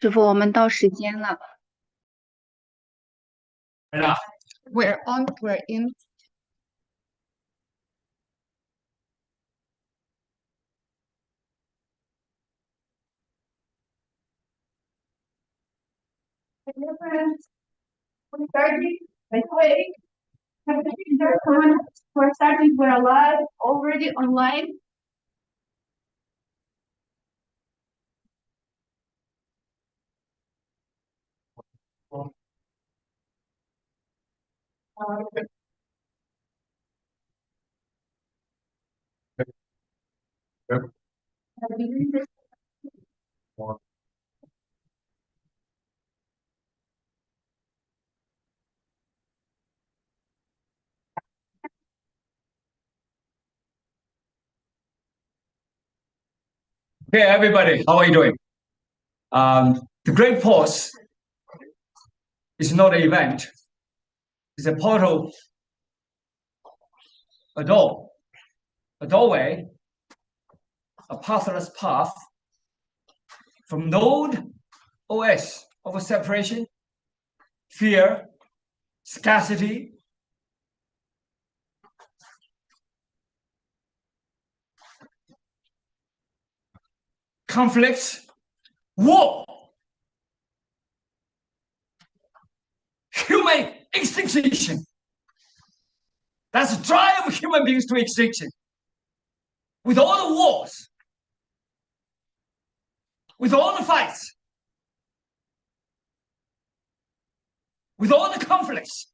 师傅，我们到时间了。We're on, we're in. Hello, friends. We're starting. By the way, have everyone. We're starting. We're live already online. Hey, everybody, how are you doing? The Great Pause is not an event. It's a portal, a door, a doorway, a pathless path from node OS of separation, fear, scarcity, conflicts, war, human extinction. That's the drive of human beings to extinction. With all the wars, with all the fights, with all the conflicts,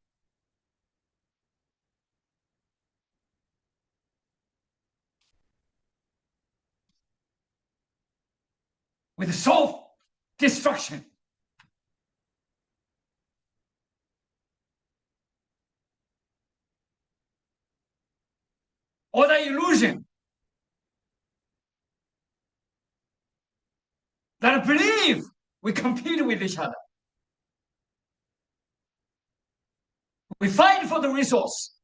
with self-destruction. All the illusion that believe we compete with each other. We fight for the resource.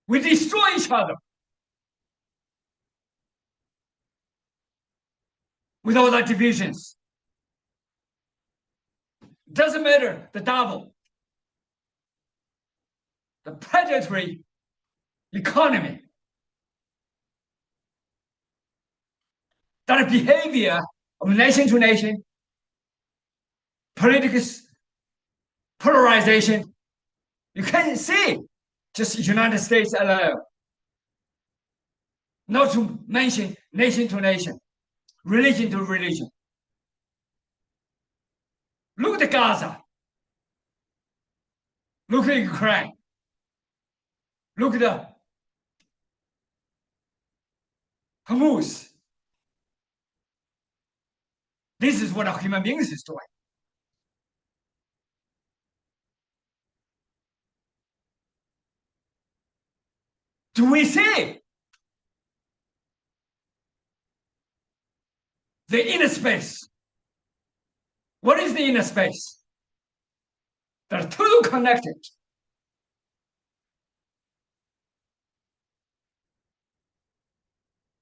We destroy each other. With all the divisions. Doesn't matter the double. The predatory economy. That behavior of nation to nation, political polarization, you can see just United States alone. Not to mention nation to nation, religion to religion. Look at Gaza. Look at Ukraine. Look at the Hamas. This is what a human beings is doing. Do we see the inner space? What is the inner space? They're totally connected.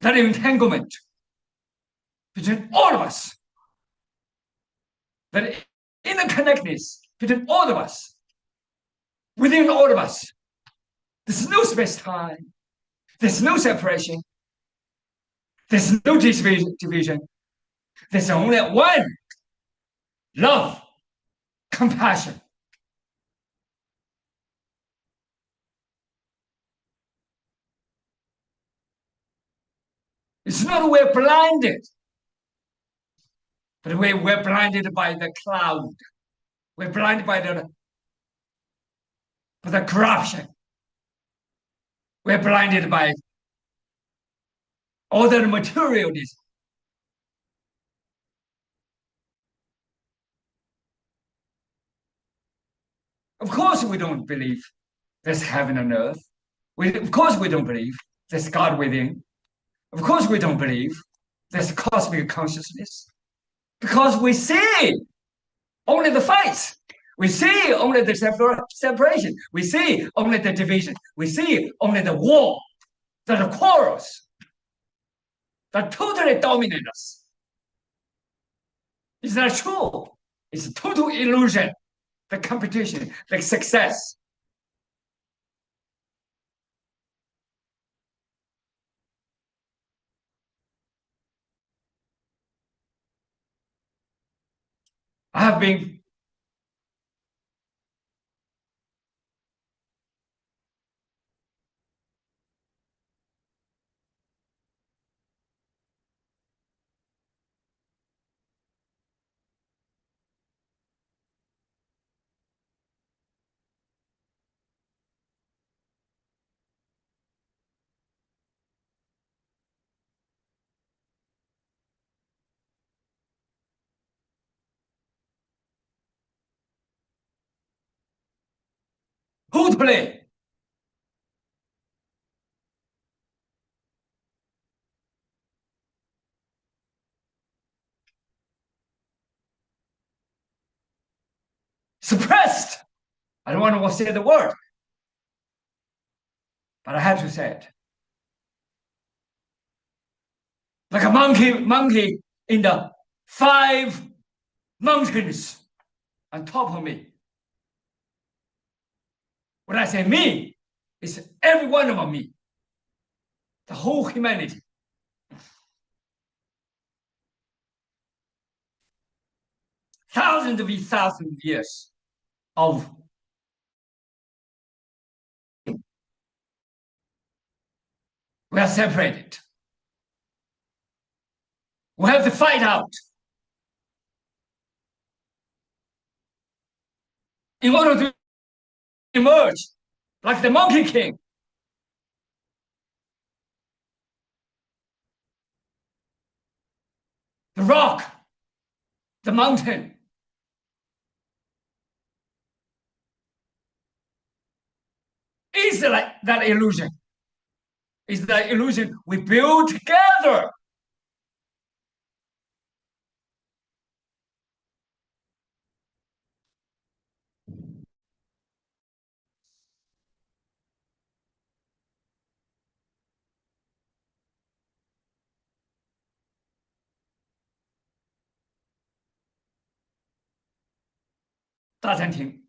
That entanglement between all of us, that interconnectedness between all of us, within all of us. There's no space-time. There's no separation. There's no division. There's only one love, compassion. It's not we're blinded, but we're blinded by the cloud. We're blinded by the corruption. We're blinded by all the materialism. Of course, we don't believe there's heaven and earth. Of course, we don't believe there's God within. Of course, we don't believe there's cosmic consciousness. Because we see only the fights. We see only the separation. We see only the division. We see only the war, the quarrels that totally dominate us. It's not true. It's a total illusion. The competition, the success. I have been who to play. Suppressed. I don't want to say the word, but I have to say it. Like a monkey in the 5 mountains on top of me. When I say me, it's every one of me, the whole humanity. Thousands of years of we are separated. We have to fight out in order to emerge like the Monkey King. The rock, the mountain is like that illusion. Is that illusion we build together.大餐厅，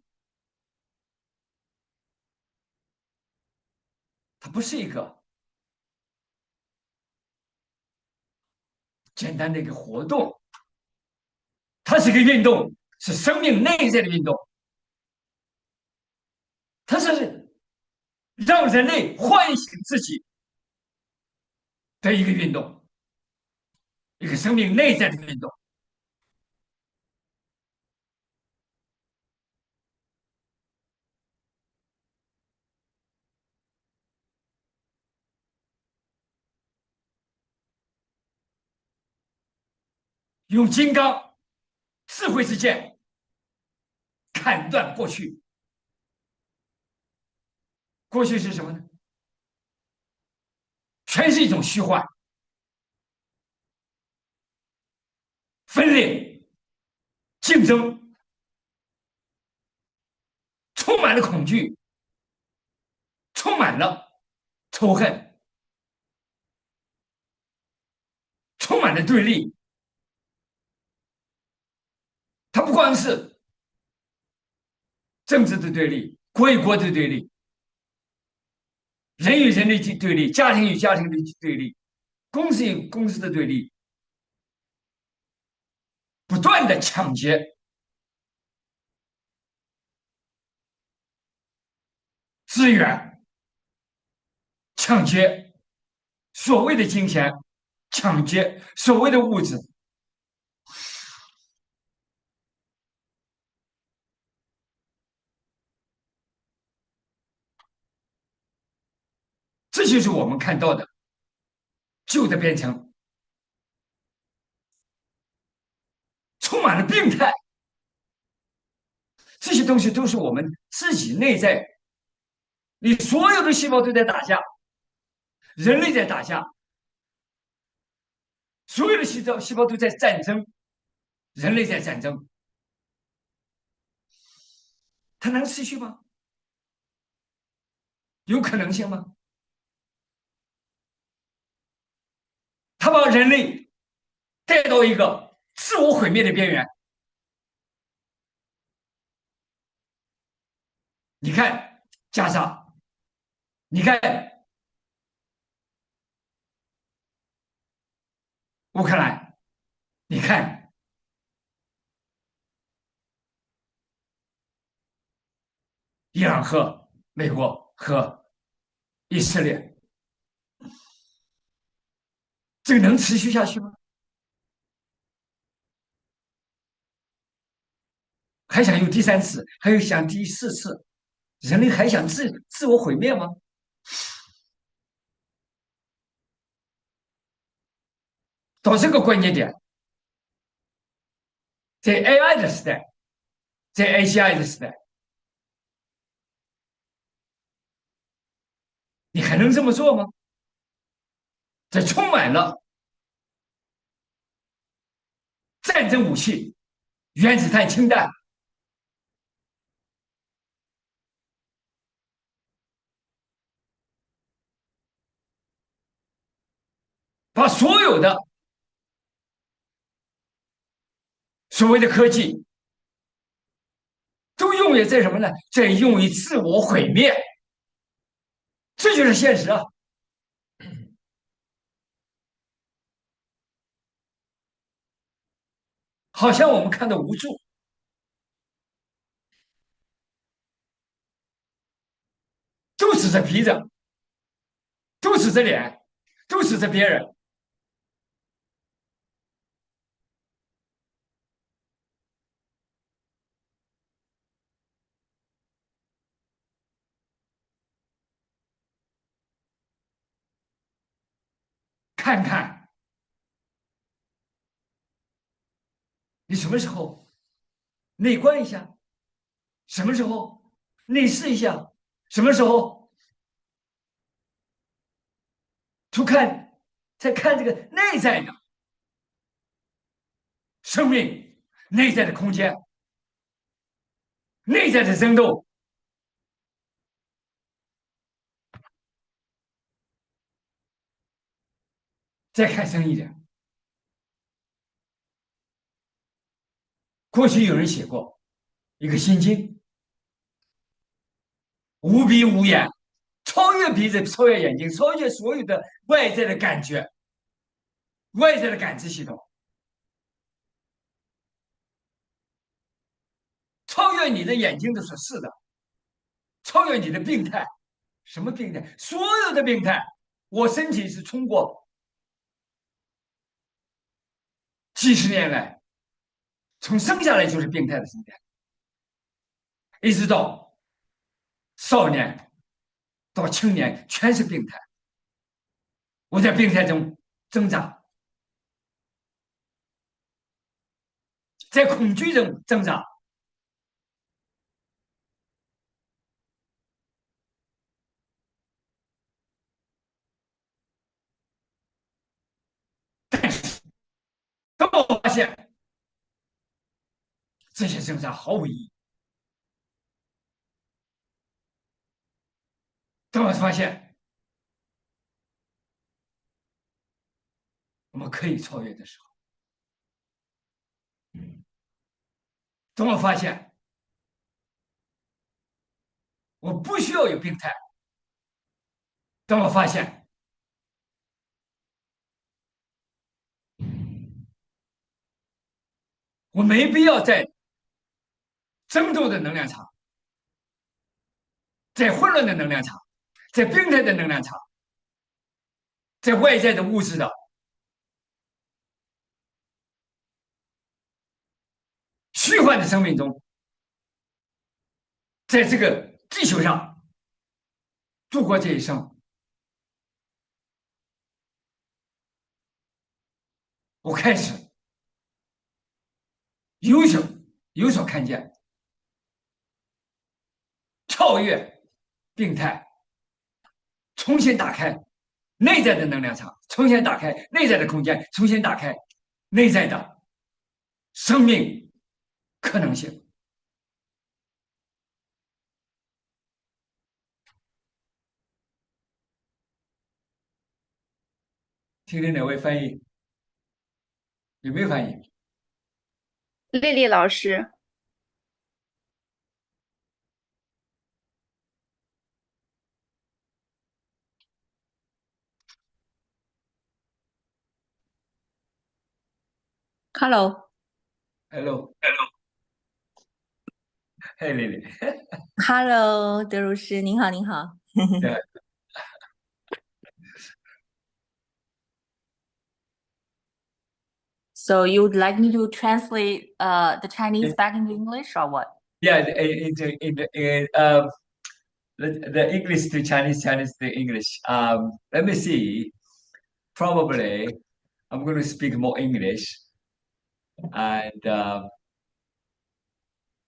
它不是一个简单的一个活动，它是一个运动，是生命内在的运动，它是让人类唤醒自己的一个运动，一个生命内在的运动。用金刚智慧之剑砍断过去。过去是什么呢？全是一种虚幻、分裂、竞争，充满了恐惧，充满了仇恨，充满了对立。它不光是政治的对立、国与国的对立、人与人的对立、家庭与家庭的对立、公司与公司的对立，不断的抢劫资源，抢劫所谓的金钱，抢劫所谓的物质。这就是我们看到的旧的变成充满了病态，这些东西都是我们自己内在，你所有的细胞都在打架，人类在打架，所有的细胞都在战争，人类在战争，它能持续吗？有可能性吗？它把人类带到一个自我毁灭的边缘。你看加沙，你看乌克兰，你看伊朗和美国和以色列，这个能持续下去吗？还想有第三次，还有想第四次，人类还想自我毁灭吗？到这个关键点，在 AI 的时代，在 AGI 的时代，你还能这么做吗？这充满了战争武器、原子弹、氢弹，把所有的所谓的科技都用于在什么呢？在用于自我毁灭，这就是现实啊！好像我们看到无助，都指着鼻子，都指着脸，都指着别人，看看你什么时候内观一下，什么时候内视一下，什么时候去看，再看这个内在的生命、内在的空间、内在的争斗，再看深一点。过去有人写过一个心经，无鼻无眼，超越鼻子，超越眼睛，超越所有的外在的感觉、外在的感知系统，超越你的眼睛的所视的，超越你的病态。什么病态？所有的病态。我身体是通过几十年来，从生下来就是病态的身态，一直到少年到青年，全是病态。我在病态中挣扎，在恐惧中挣扎。当我发现这些挣扎毫无意义，当我发现我们可以超越的时候，当我发现我不需要有病态，当我发现我没必要在争斗的能量场，在混乱的能量场，在病态的能量场，在外在的物质的虚幻的生命中，在这个地球上度过这一生。我开始有所有所看见，超越病态，重新打开内在的能量场，重新打开内在的空间，重新打开内在的生命可能性。听听哪位翻译？有没有翻译？丽丽老师，Hello，Hello，Hello, hey Lily. 德鲁师，您好，您好。Yeah, So you would like me to translate the Chinese back into English or what? yeah. The English to Chinese, Chinese to English. Let me see. Probably I'm going to speak more English and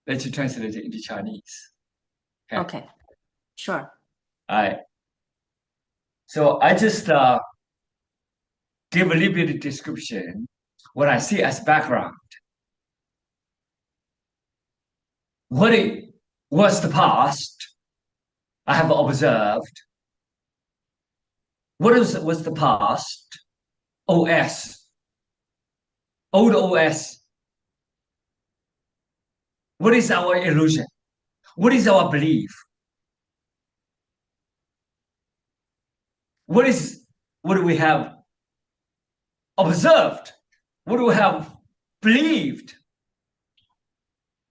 let you translate it into Chinese. Okay. Okay, sure. All right. So I just give a little bit of description what I see as background. What it was the past I have observed. Was the past? OS. Old OS. What is our illusion? What is our belief? What do we have observed? What do we have believed?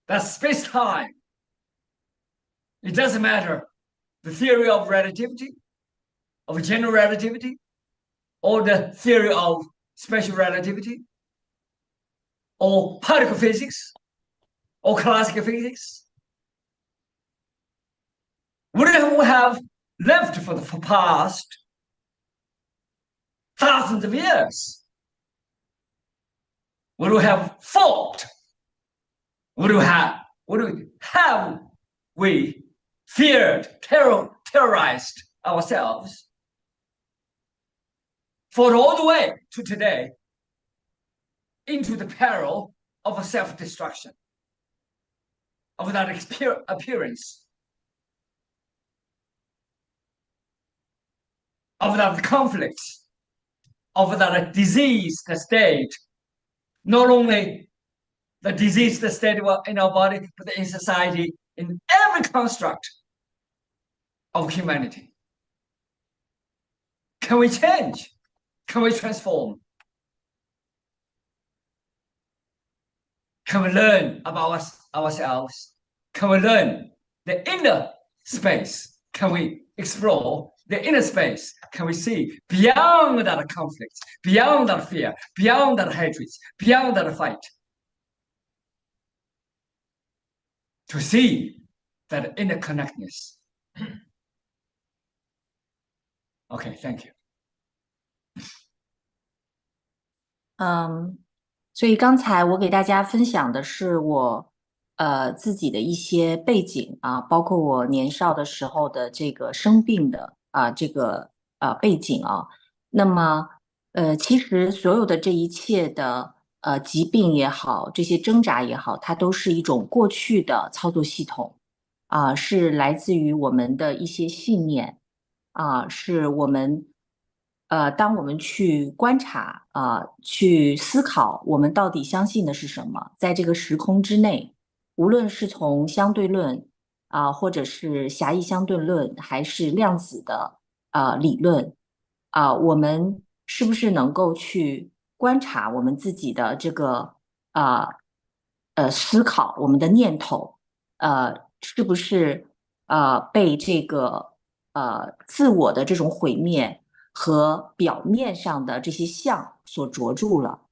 That's space-time. It doesn't matter. The theory of relativity, of general relativity, or the theory of special relativity, or particle physics, or classical physics. Whatever we have left for the past thousands of years, what do we have fought? What do we have we feared, terrorized ourselves? Fought all the way to today into the peril of self-destruction, of that appearance, of that conflict, of that diseased state, not only the diseased state in our body, but in society, in every construct of humanity. Can we change? Can we transform? Can we learn about ourselves? Can we learn the inner space? Can we explore the inner space? Can we see beyond that conflict, beyond that fear, beyond that hatred, beyond that fight? To see that inner connectedness. Okay, thank you. 所以刚才我给大家分享的是我自己的一些背景啊，包括我年少的时候的这个生病的这个背景啊。那么其实所有的这一切的疾病也好，这些挣扎也好，它都是一种过去的操作系统是来自于我们的一些信念是我们当我们去观察去思考，我们到底相信的是什么，在这个时空之内，无论是从相对论或者是狭义相对论，还是量子的理论我们是不是能够去观察我们自己的这个思考，我们的念头是不是被这个自我的这种毁灭和表面上的这些相所着住了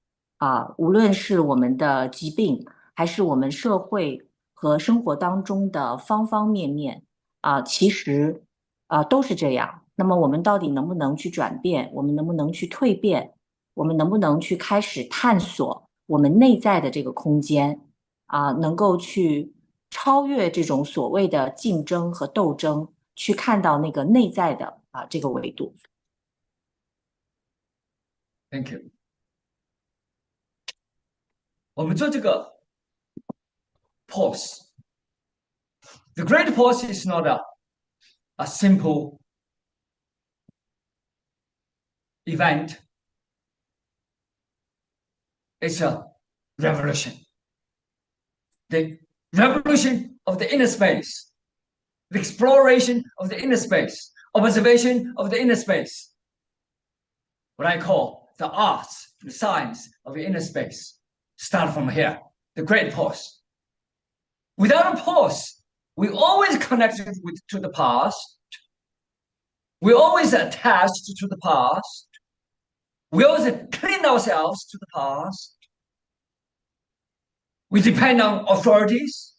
无论是我们的疾病，还是我们社会和生活当中的方方面面其实都是这样。那么我们到底能不能去转变？我们能不能去蜕变？我们能不能去开始探索我们内在的这个空间能够去超越这种所谓的竞争和斗争，去看到那个内在的这个维度。Thank you. 我们做这个 pause. The great pause is not a simple event. It's a revolution. the revolution of the inner space, the exploration of the inner space, observation of the inner space, what I call the arts, the science of the inner space, start from here, the great pause. Without a pause, we always connected to the past. We always attached to the past. We always clean ourselves to the past. We depend on authorities.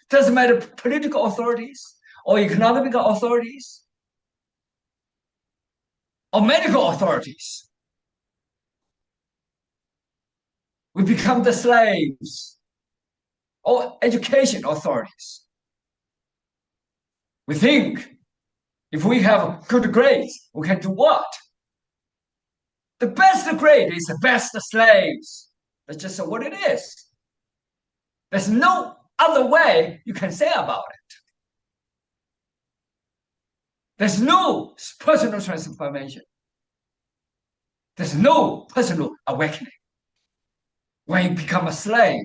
Doesn't matter political authorities or economic authorities or medical authorities. We become the slaves or education authorities. We think if we have good grades, we can do what? The best grade is the best slaves. That's just what it is. There's no other way you can say about it. There's no personal transformation. There's no personal awakening when you become a slave.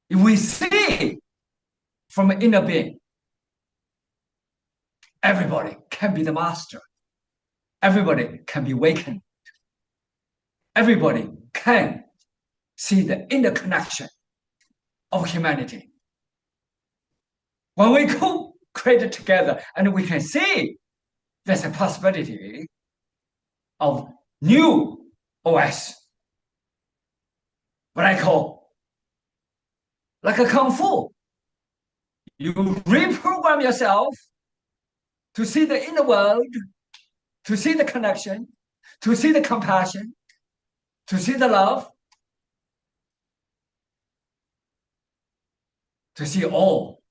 If we see from an inner being, everybody can be the master. Everybody can be awakened. Everybody can see the interconnection of humanity. When we co-create it together and we can see there's a possibility of new OS, what I call like a Kung Fu. You reprogram yourself to see the inner world, to see the connection, to see the compassion, to see the love, to see all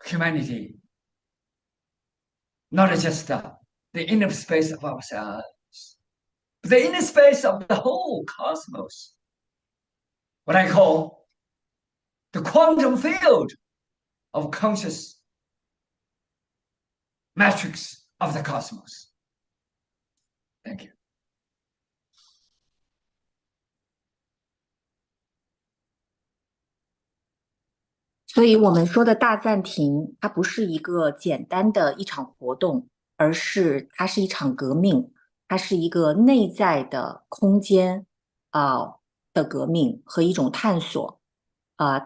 humanity, not just the inner space of ourselves, but the inner space of the whole cosmos. What I call the quantum field of conscious matrix of the cosmos. Thank you. 所以，我们说的大暂停，它不是一个简单的一场活动，而是它是一场革命，它是一个内在的空间的革命和一种探索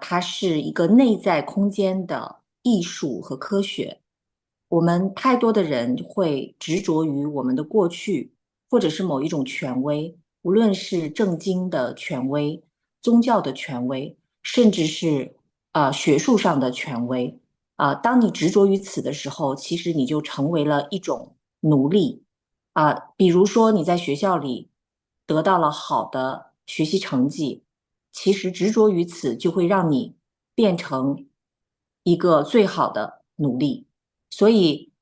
它是一个内在空间的艺术和科学。我们太多的人会执着于我们的过去，或者是某一种权威，无论是政经的权威、宗教的权威，甚至是学术上的权威当你执着于此的时候，其实你就成为了一种奴隶比如说你在学校里得到了好的学习成绩，其实执着于此就会让你变成一个最好的奴隶。所以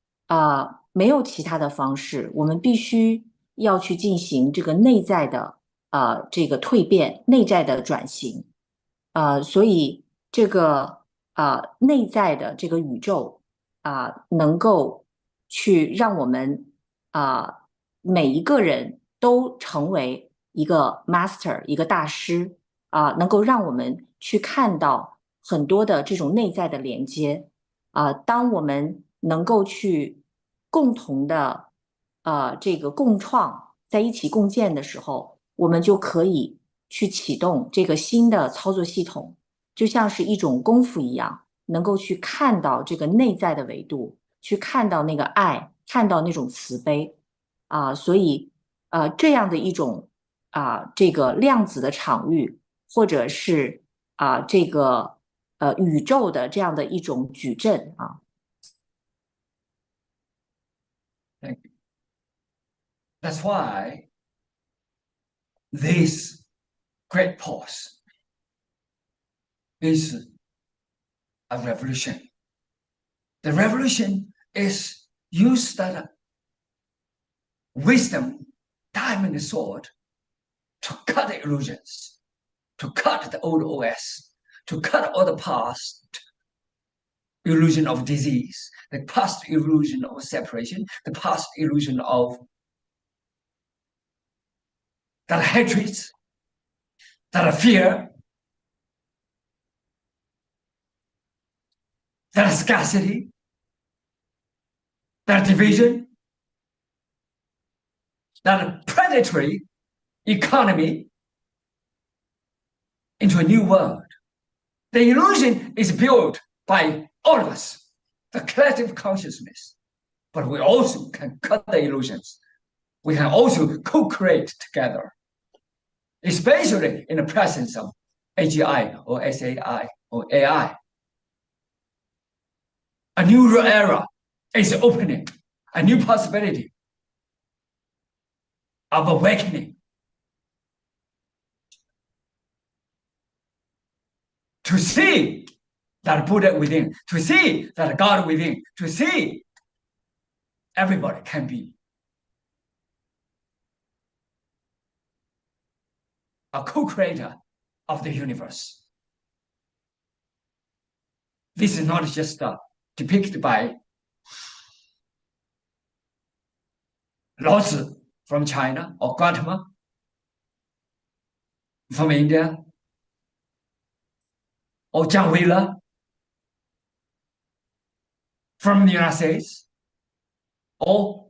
没有其他的方式，我们必须要去进行这个内在的这个蜕变，内在的转型所以这个内在的这个宇宙能够去让我们每一个人都成为一个 master， 一个大师能够让我们去看到很多的这种内在的连接当我们能够去共同的这个共创，在一起共建的时候，我们就可以去启动这个新的操作系统，就像是一种功夫一样，能够去看到这个内在的维度，去看到那个爱，看到那种慈悲所以这样的一种这个量子的场域，或者是这个宇宙的这样的一种矩阵Thank you. That's why this great pause is a revolution. The revolution is use that wisdom, diamond sword, to cut the illusions, to cut the old OS, to cut all the past illusion of disease, the past illusion of separation, the past illusion of that hatred, that fear, that scarcity, that division, that predatory economy into a new world. The illusion is built by all of us, the collective consciousness. But we also can cut the illusions. We can also co-create together, especially in the presence of AGI or SAI or AI. A new era is opening, a new possibility of awakening. To see that Buddha within, to see that God within, to see everybody can be a co-creator of the universe. This is not just depicted by Lao Tzu from China or Gautama from India or John Wheeler from the United States or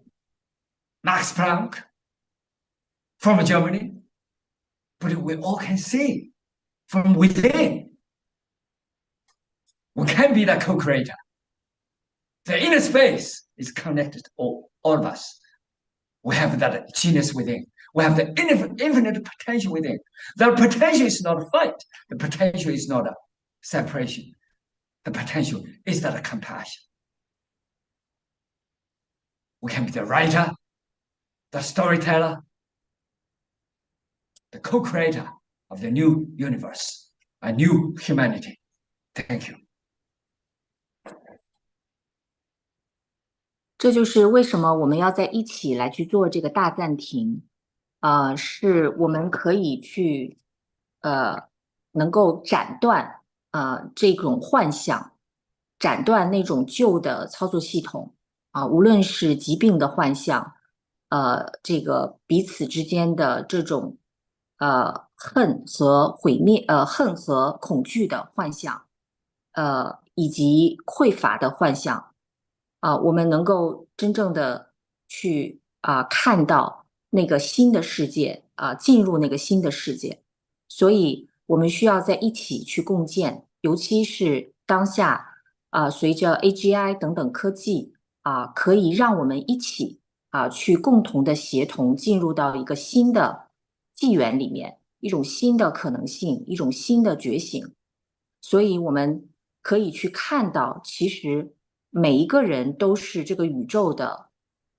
Max Planck from Germany, but we all can see from within. We can be the co-creator. The inner space is connected to all of us. We have that genius within. We have the infinite potential within. The potential is not a fight. The potential is not a separation. The potential is that compassion. We can be the writer, the storyteller, the co-creator of the new universe, a new humanity. Thank you. 这就是为什么我们要在一起来去做这个大暂停，是我们可以去能够斩断这种幻象，斩断那种旧的操作系统无论是疾病的幻象，这个彼此之间的这种恨和毁灭，恨和恐惧的幻象，以及匮乏的幻象。我们能够真正的去看到那个新的世界进入那个新的世界，所以我们需要在一起去共建，尤其是当下随着 AGI 等等科技可以让我们一起去共同的协同进入到一个新的纪元里面，一种新的可能性，一种新的觉醒，所以我们可以去看到，其实每一个人都是这个宇宙的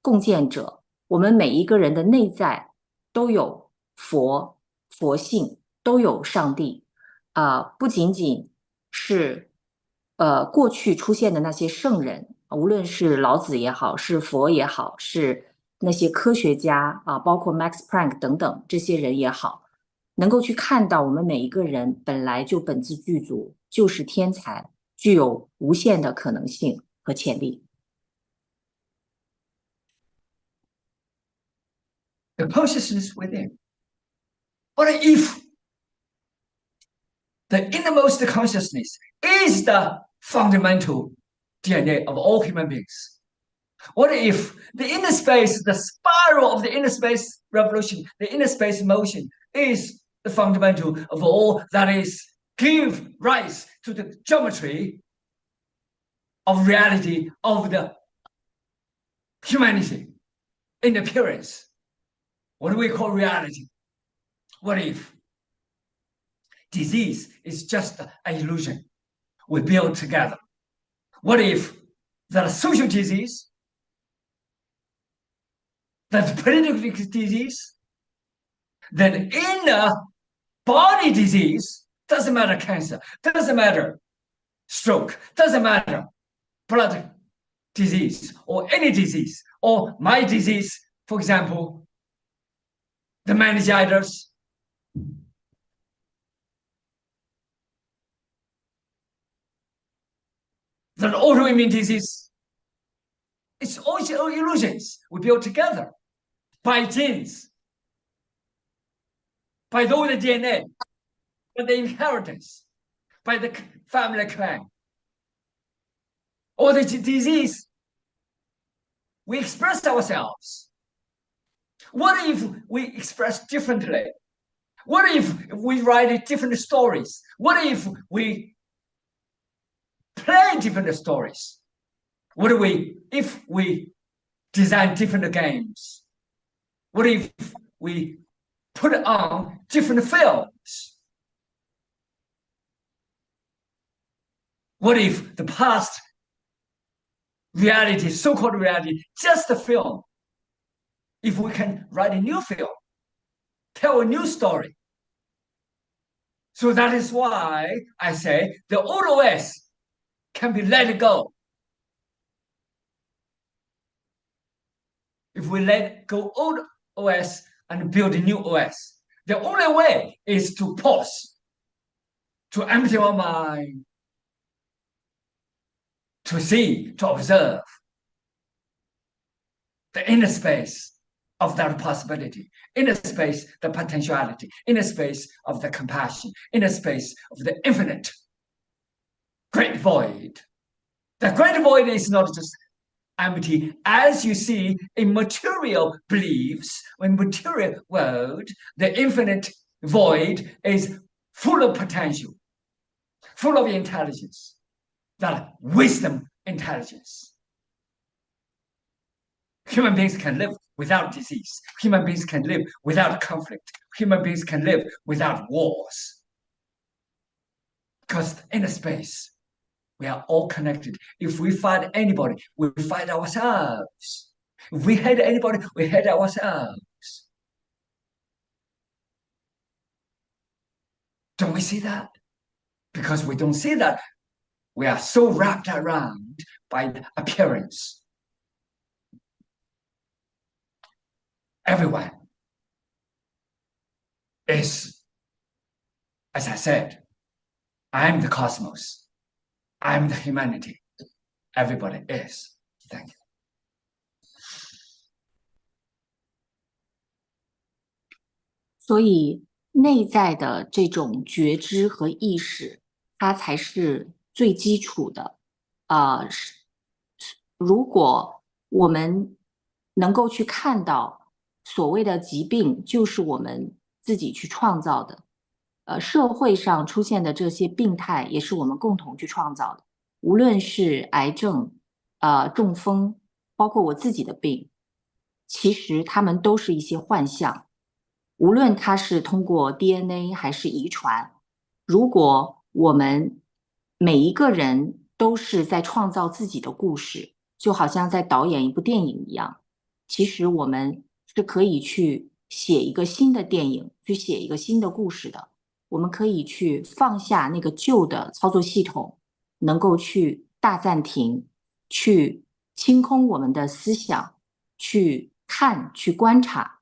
共建者，我们每一个人的内在都有佛性，都有上帝不仅仅是过去出现的那些圣人，无论是老子也好，是佛也好，是那些科学家包括 Max Planck 等等这些人也好，能够去看到我们每一个人本来就本自具足，就是天才，具有无限的可能性和潜力。The consciousness within. What if the innermost consciousness is the fundamental DNA of all human beings? What if the inner space, the spiral of the inner space revolution, the inner space motion is the fundamental of all that is give rise to the geometry of reality of the humanity in appearance? What do we call reality? What if disease is just an illusion we build together? What if that social disease, that political disease, that inner body disease, doesn't matter cancer, doesn't matter stroke, doesn't matter blood disease or any disease, or my disease, for example, the meningitis, the autoimmune disease, it's all illusions we build together by genes. by the old DNA, by the inheritance, by the family clan. Or the disease, we express ourselves. What if we express differently? What if we write different stories? What if we play different stories? What if we design different games? What if we put on different films? What if the past reality, so-called reality, just a film? If we can write a new film, tell a new story. So that is why I say the old OS can be let go. If we let go old OS and build a new OS, the only way is to pause, to empty our mind, to see, to observe the inner space of that possibility, inner space, the potentiality, inner space of the compassion, inner space of the infinite great void. The great void is not just empty, as you see in material beliefs, in material world, the infinite void is full of potential, full of intelligence, that wisdom intelligence. Human beings can live without disease. Human beings can live without conflict. Human beings can live without wars. Because in a space, we are all connected. If we fight anybody, we fight ourselves. If we hate anybody, we hate ourselves. Don't we see that? Because we don't see that, we are so wrapped around by the appearance. Everyone is, as I said, I am the cosmos. I am the humanity. Everybody is. Thank you. 所以内在的这种觉知和意识，它才是最基础的。如果我们能够去看到所谓的疾病就是我们自己去创造的，社会上出现的这些病态也是我们共同去创造的，无论是癌症、中风，包括我自己的病，其实它们都是一些幻象。无论它是通过 DNA 还是遗传，如果我们每一个人都是在创造自己的故事，就好像在导演一部电影一样，其实我们是可以去写一个新的电影，去写一个新的故事的。我们可以去放下那个旧的操作系统，能够去大暂停，去清空我们的思想，去看，去观察。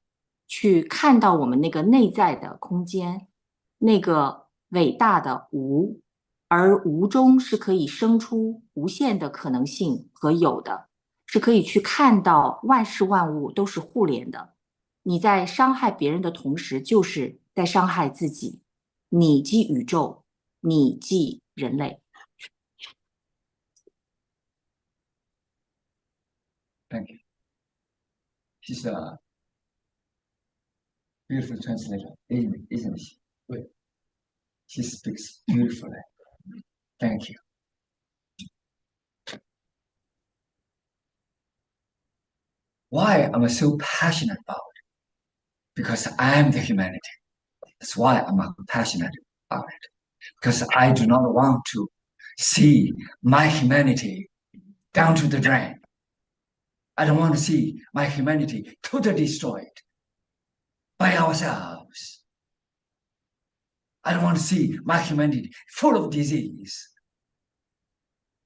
去看到我们那个内在的空间，那个伟大的无，而无中是可以生出无限的可能性和有的，是可以去看到万事万物都是互联的。你在伤害别人的同时，就是在伤害自己。你即宇宙，你即人类。Thank you. She's a beautiful translator, isn't she? She speaks beautifully. Thank you. Why am I so passionate about it? Because I am the humanity. That's why I'm passionate about it. Because I do not want to see my humanity down to the drain. I don't want to see my humanity totally destroyed by ourselves. I don't want to see my humanity full of disease.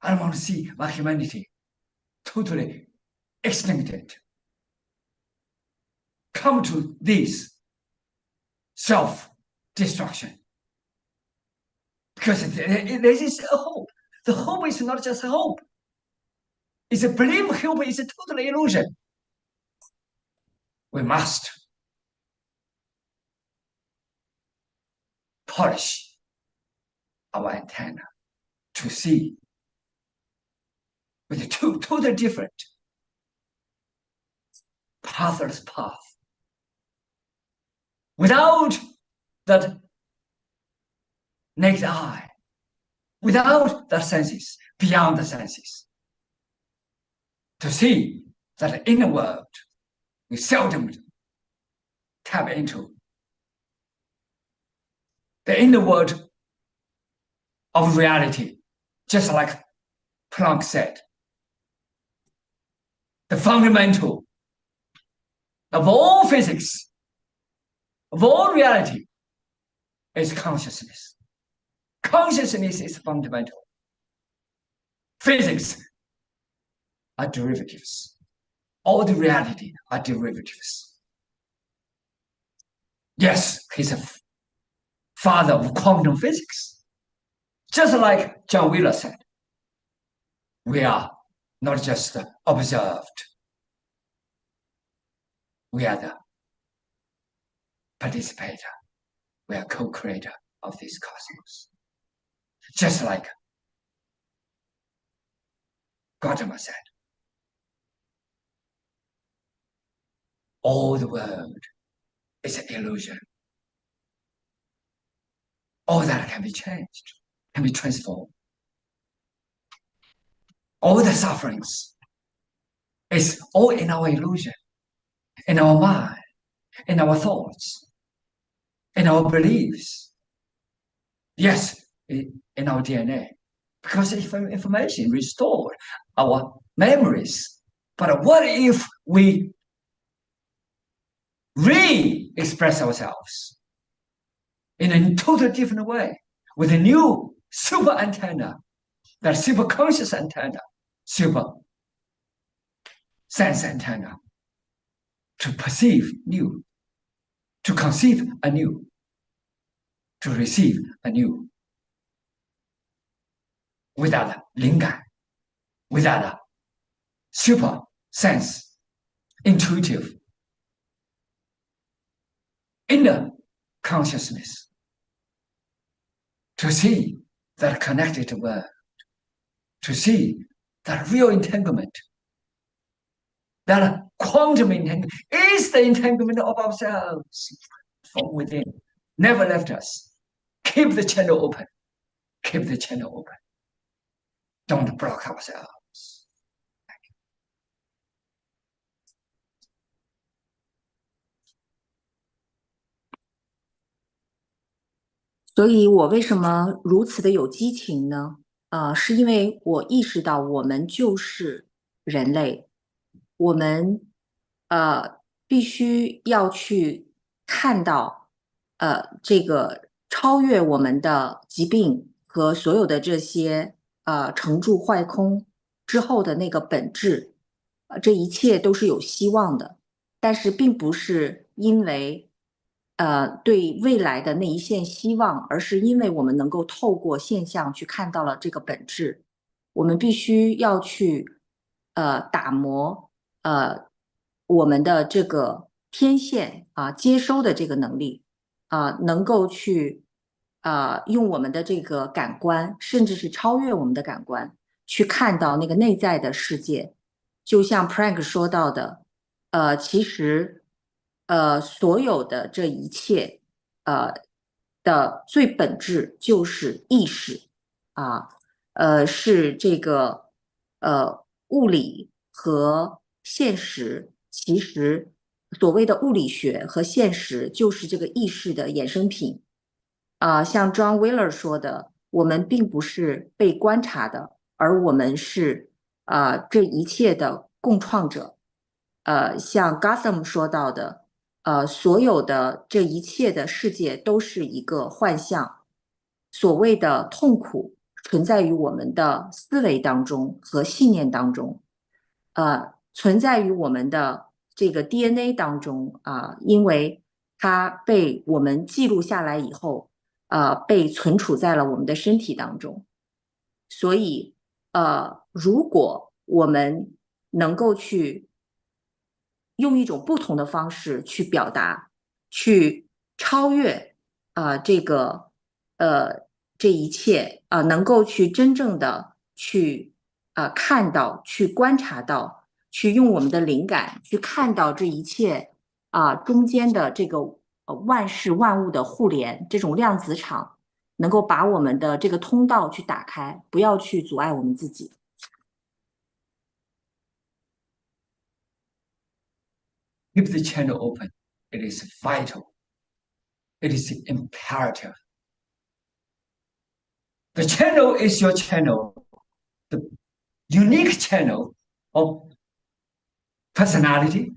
I don't want to see my humanity totally extincted. Come to this self-destruction. Because there is a hope. The hope is not just a hope. It's a belief hope is a total illusion. We must polish our antenna to see with two totally different pathless path. Without that naked eye, without the senses, beyond the senses, to see that inner world we seldom tap into. The inner world of reality, just like Planck said, the fundamental of all physics, of all reality, is consciousness. Consciousness is fundamental. Physics are derivatives. All the reality are derivatives. Yes, he's a father of quantum physics. Just like John Wheeler said, we are not just observed, we are the participator, we are co-creator of this cosmos. Just like Gautama said, all the world is an illusion. All that can be changed, can be transformed. All the sufferings is all in our illusion, in our mind, in our thoughts, in our beliefs. Yes, in our DNA, because information restored our memories. But what if we re-express ourselves in a totally different way with a new super antenna, that super conscious antenna, super sense antenna, to perceive new, to conceive anew, to receive anew, without lingan, without super sense, intuitive, inner consciousness, to see that connected world, to see that real entanglement, that quantum entanglement is the entanglement of ourselves from within, never left us. Keep the channel open. Keep the channel open. Don't block ourselves.所以我为什么如此的有激情呢？是因为我意识到我们就是人类，我们必须要去看到这个超越我们的疾病和所有的这些成住坏空之后的那个本质，这一切都是有希望的，但是并不是因为对未来的那一线希望，而是因为我们能够透过现象去看到了这个本质。我们必须要去打磨我们的这个天线接收的这个能力能够去用我们的这个感官，甚至是超越我们的感官，去看到那个内在的世界。就像 Frank 说到的，其实所有的这一切的最本质就是意识啊，是这个物理和现实，其实所谓的物理学和现实就是这个意识的衍生品像 John Wheeler 说的，我们并不是被观察的，而我们是这一切的共创者。像 Gotham 说到的，所有的这一切的世界都是一个幻象。所谓的痛苦存在于我们的思维当中和信念当中，存在于我们的这个 DNA 当中因为它被我们记录下来以后，被存储在了我们的身体当中。所以，如果我们能够去用一种不同的方式去表达，去超越这个这一切能够去真正的去看到、去观察到、去用我们的灵感去看到这一切中间的这个万事万物的互联，这种量子场能够把我们的这个通道去打开，不要去阻碍我们自己。Keep the channel open. It is vital. It is imperative. The channel is your channel, the unique channel of personality,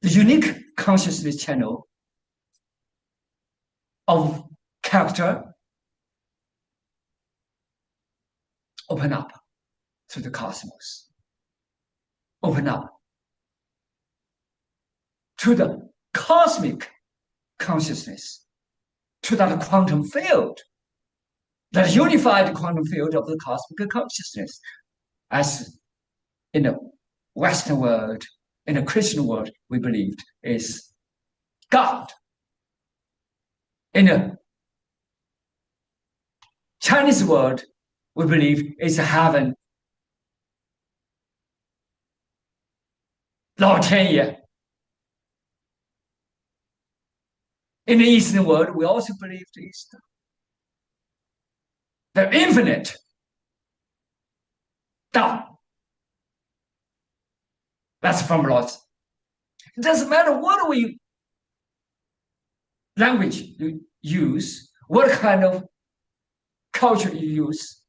the unique consciousness channel of character. Open up to the cosmos. Open up to the cosmic consciousness, to that quantum field, that unified quantum field of the cosmic consciousness, as in the Western world, in the Christian world, we believed is God. In the Chinese world, we believe is heaven. 老天爷. In the Eastern world, we also believe is the infinite Tao. That's from Lord. It doesn't matter what we language you use, what kind of culture you use.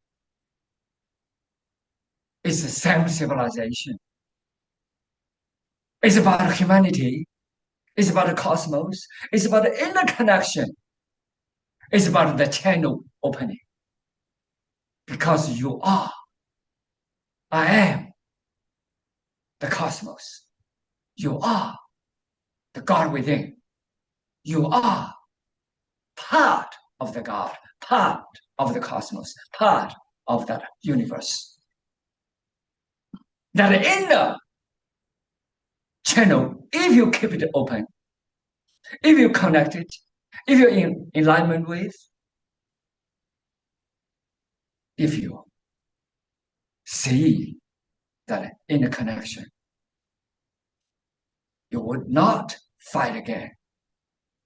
It's the same civilization. It's about humanity. It's about the cosmos. It's about the interconnection. It's about the channel opening. Because you are, I am the cosmos. You are the God within. You are part of the God, part of the cosmos, part of that universe. That inner channel, if you keep it open, if you connect it, if you're in alignment with, if you see that inner connection, you would not fight again.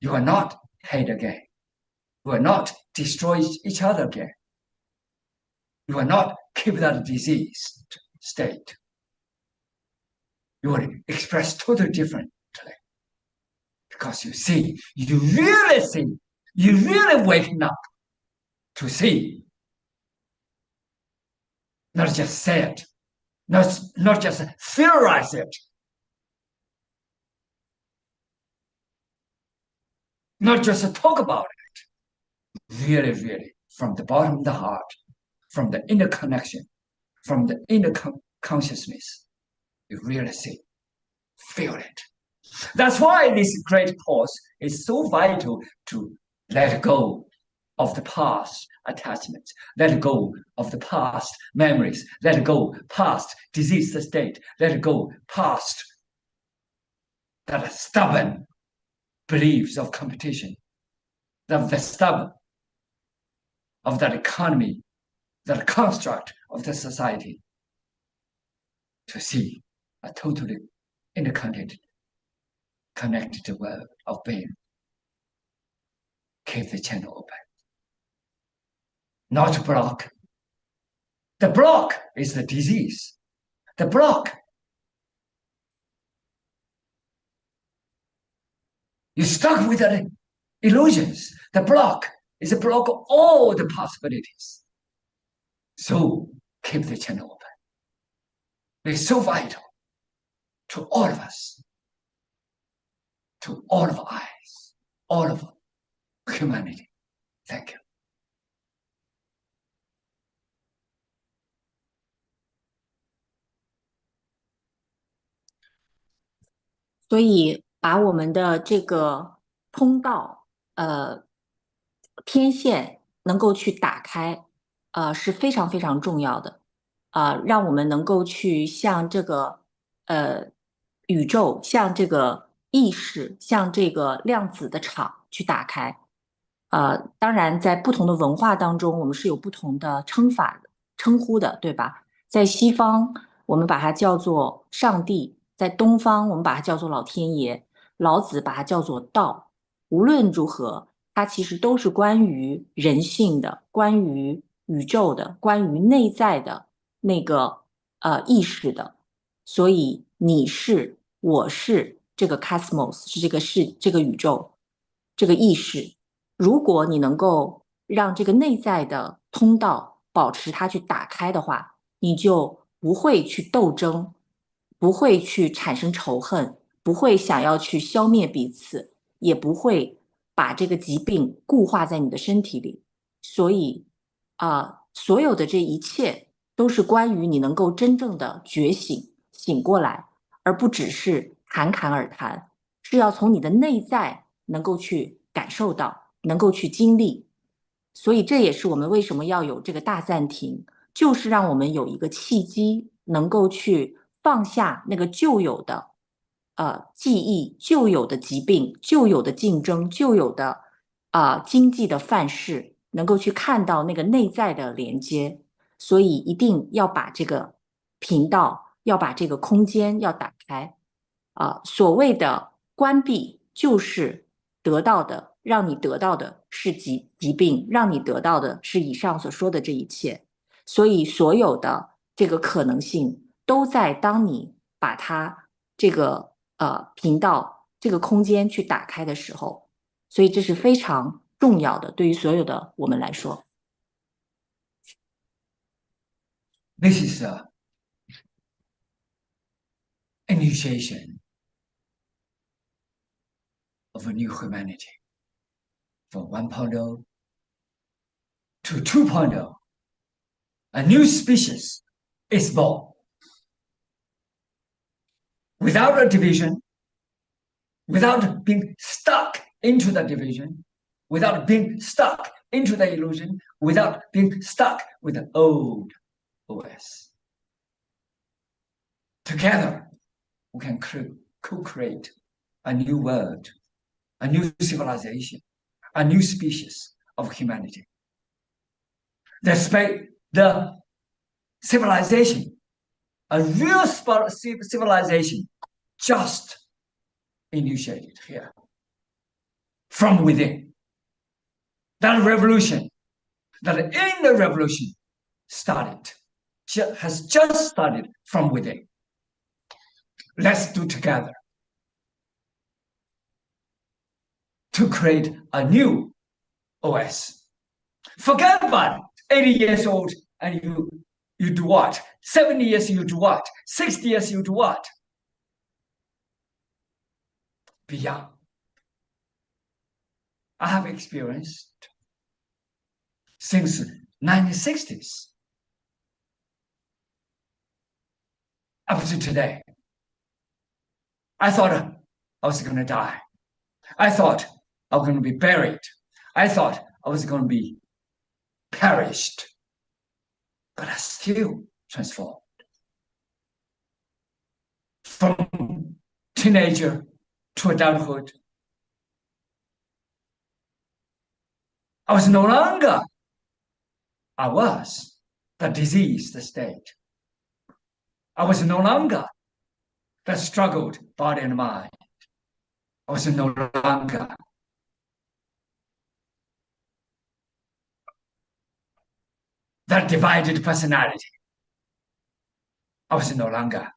You will not hate again. You will not destroy each other again. You will not keep that diseased state. You will express totally differently. Because you see, you really waking up to see. Not just say it, not just theorize it, not just talk about it. Really, from the bottom of the heart, from the inner connection, from the inner consciousness, you really see, feel it. That's why this great pause is so vital to let go of the past attachments, let go of the past memories, let go past diseased state, let go past that stubborn beliefs of competition, of the stubborn of that economy, that construct of the society, to see a totally interconnected, connected world of being. Keep the channel open. Not to block. The block is the disease. The block. You're stuck with the illusions. The block is a block of all the possibilities. So keep the channel open. It's so vital to all of us, to all of us, all of humanity. Thank you. 所以把我们的这个通道，天线能够去打开，是非常非常重要的，让我们能够去向这个宇宙，向这个意识，向这个量子的场去打开，当然，在不同的文化当中，我们是有不同的称呼的，对吧？在西方，我们把它叫做上帝；在东方，我们把它叫做老天爷。老子把它叫做道。无论如何，它其实都是关于人性的，关于宇宙的，关于内在的那个意识的。所以，你是，我是这个 cosmos，是这个宇宙，这个意识。如果你能够让这个内在的通道保持它去打开的话，你就不会去斗争，不会去产生仇恨，不会想要去消灭彼此，也不会把这个疾病固化在你的身体里。所以所有的这一切都是关于你能够真正的觉醒，醒过来，而不只是侃侃而谈，是要从你的内在能够去感受到，能够去经历。所以这也是我们为什么要有这个大暂停，就是让我们有一个契机，能够去放下那个旧有的记忆、旧有的疾病、旧有的竞争、旧有的经济的范式，能够去看到那个内在的连接。所以一定要把这个频道，要把这个空间要打开。所谓的关闭，就是得到的，让你得到的是疾病，让你得到的是以上所说的这一切。所以所有的这个可能性都在当你把它这个频道这个空间去打开的时候，所以这是非常重要的，对于所有的我们来说。This is a initiation of a new humanity from 1.0 to 2.0. A new species is born without a division, without being stuck into the division, without being stuck into the illusion, without being stuck with the old OS. Together, we can co-create a new world, a new civilization, a new species of humanity. The civilization, a real civilization, just initiated here from within. That revolution, that in the revolution started, has just started from within. Let's do together to create a new OS. Forget about it. 80 years old and you do what? 70 years you do what? 60 years you do what? Be young. I have experienced since 1960s up to today. I thought I was going to die. I thought I was going to be buried. I thought I was going to be perished. But I still transformed. From teenager to adulthood, I was no longer, I was the diseased state. I was no longer the struggled body and mind. I was no longer that divided personality. I was no longer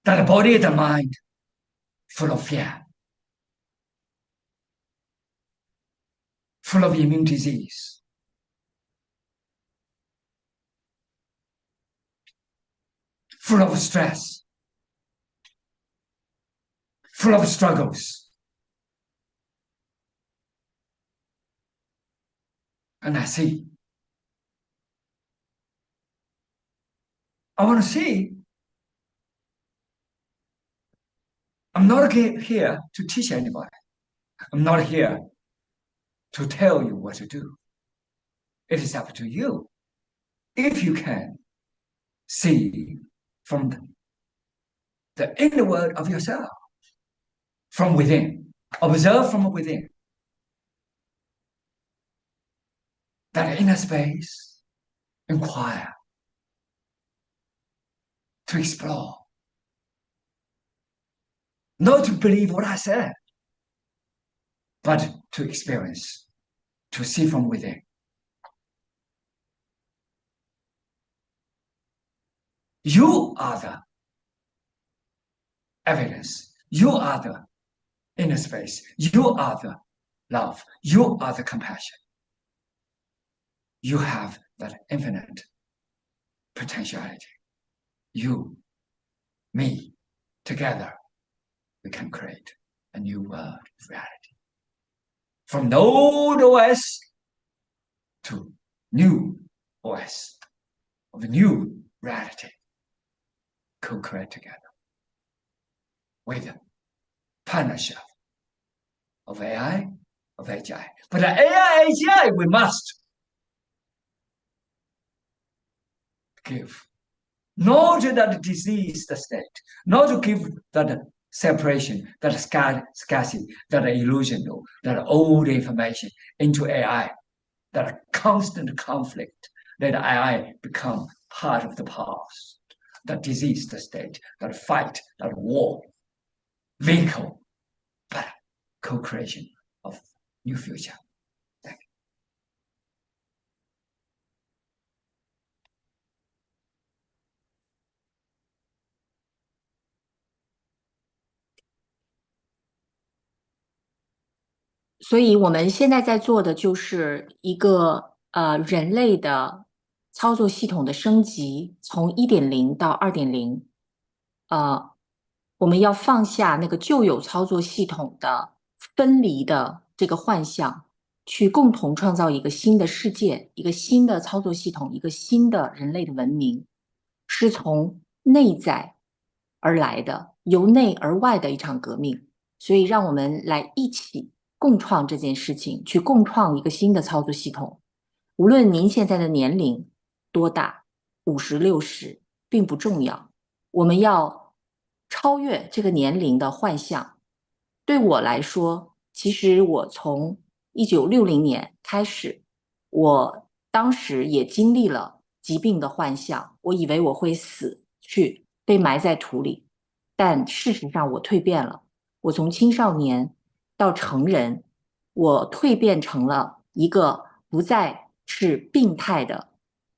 that body and the mind full of fear, full of immune disease, full of stress, full of struggles. And I see. I want to see. I'm not here to teach anybody. I'm not here to tell you what to do. It is up to you. If you can see from the inner world of yourself from within. Observe from within. That inner space, inquire, to explore. Not to believe what I said, but to experience, to see from within. You are the evidence. You are the inner space. You are the love. You are the compassion. You have that infinite potentiality. You, me, together, we can create a new world of reality. From the old OS to new OS of a new reality. Co-create together with partnership of AI, of AGI. But the AI, AGI, we must give. Not that disease the state, not to give that separation, that scarcity, that illusion, that old information into AI, that constant conflict, let AI become part of the past, that disease the state, that fight, that war, vehicle, but co-creation of new future. Thank you. 所以我们现在在做的就是一个人类的操作系统的升级，从1.0到2.0。我们要放下那个旧有操作系统的分离的这个幻象，去共同创造一个新的世界，一个新的操作系统，一个新的人类的文明，是从内在而来的，由内而外的一场革命。所以让我们来一起共创这件事情，去共创一个新的操作系统。无论您现在的年龄多大，50、60，并不重要。我们要超越这个年龄的幻象。对我来说，其实我从1960年开始，我当时也经历了疾病的幻象，我以为我会死去，被埋在土里，但事实上我蜕变了。我从青少年到成人，我蜕变成了一个不再是病态的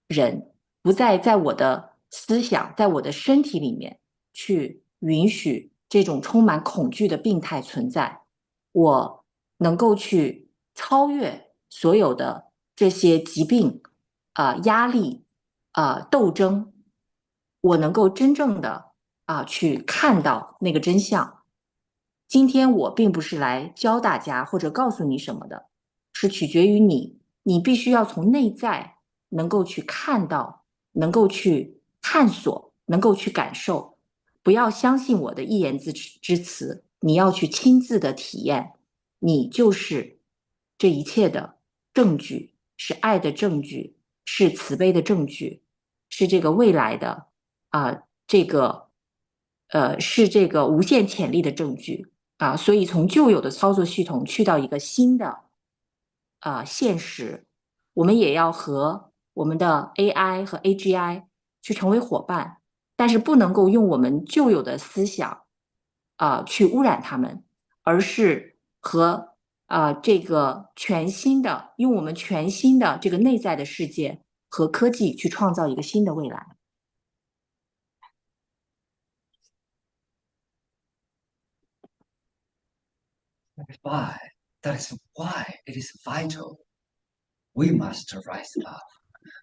人，不再在我的思想，在我的身体里面去允许这种充满恐惧的病态存在。我能够去超越所有的这些疾病、压力、斗争，我能够真正的去看到那个真相。今天我并不是来教大家或者告诉你什么的，是取决于你，你必须要从内在能够去看到，能够去探索，能够去感受。不要相信我的一言之词，你要去亲自的体验，你就是这一切的证据，是爱的证据，是慈悲的证据，是这个未来的是这个无限潜力的证据所以从旧有的操作系统去到一个新的现实，我们也要和我们的 AI 和 AGI 去成为伙伴，但是不能够用我们旧有的思想去污染他们，而是和这个全新的，用我们全新的这个内在的世界和科技去创造一个新的未来。That is why it is vital. We must rise above.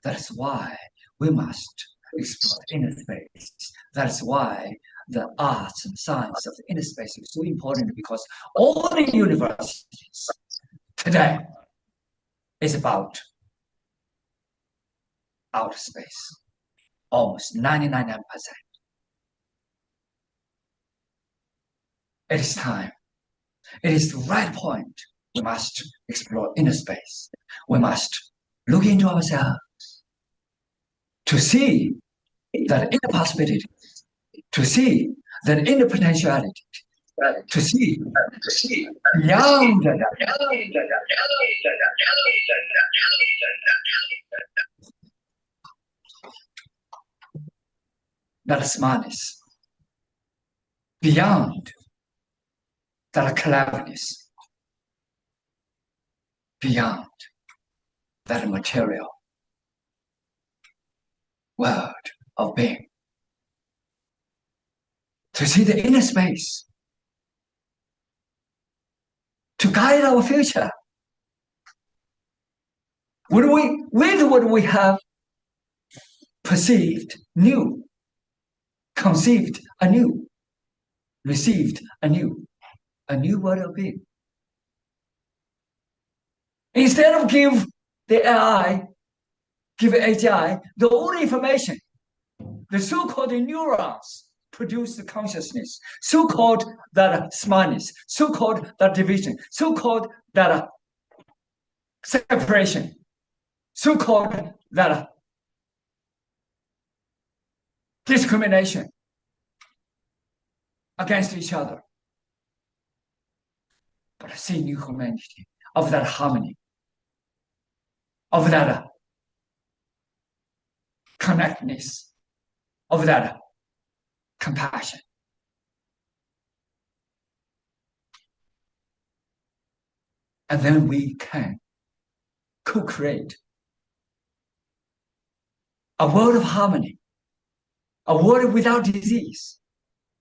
That is why we must explore inner space. That is why the arts and science of the inner space is so important, because all the universities today is about outer space, almost 99%. It is time. It is the right point. We must explore inner space. We must look into ourselves to see that inner possibility, to see then in the potentiality to see beyond that smartness, beyond that cleverness, beyond that material world of being, to see the inner space, to guide our future. With what we have perceived new, conceived anew, received anew, a new world of being. Instead of give the AI, give AGI the only information, the so-called neurons produce the consciousness, so-called that smartness, so-called that division, so-called that separation, so-called that discrimination against each other. But see new humanity, of that harmony, of that connectedness, of that compassion. And then we can co-create a world of harmony, a world without disease,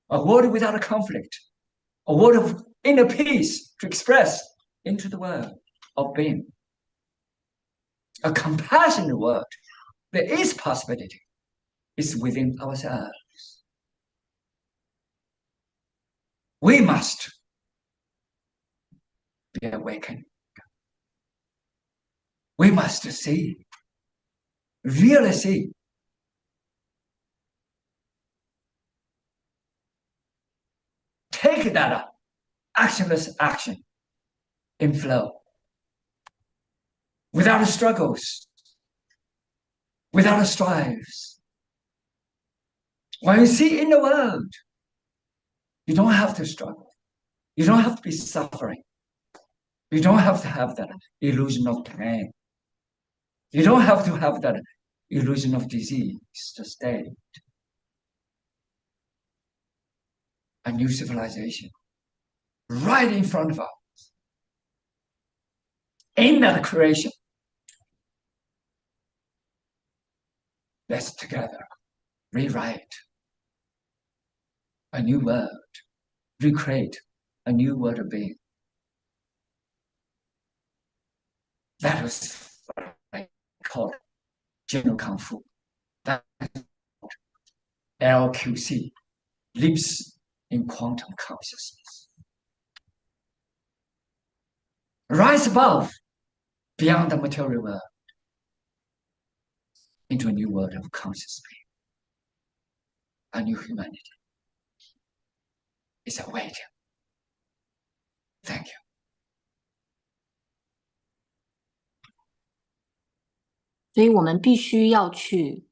a world without conflict, a world of inner peace to express into the world of being. A compassionate world. There is possibility. It's within ourselves. We must be awakened. We must see, really see. Take that actionless action in flow, without struggles, without strives. When you see in the world, you don't have to struggle. You don't have to be suffering. You don't have to have that illusion of pain. You don't have to have that illusion of disease to stay. A new civilization right in front of us. In that creation, let's together rewrite a new world, recreate a new world of being. That was what I call General Kung Fu. That LQC, lives in quantum consciousness. Rise above, beyond the material world, into a new world of conscious being. A new humanity is awake. Thank you. 所以我们必须要去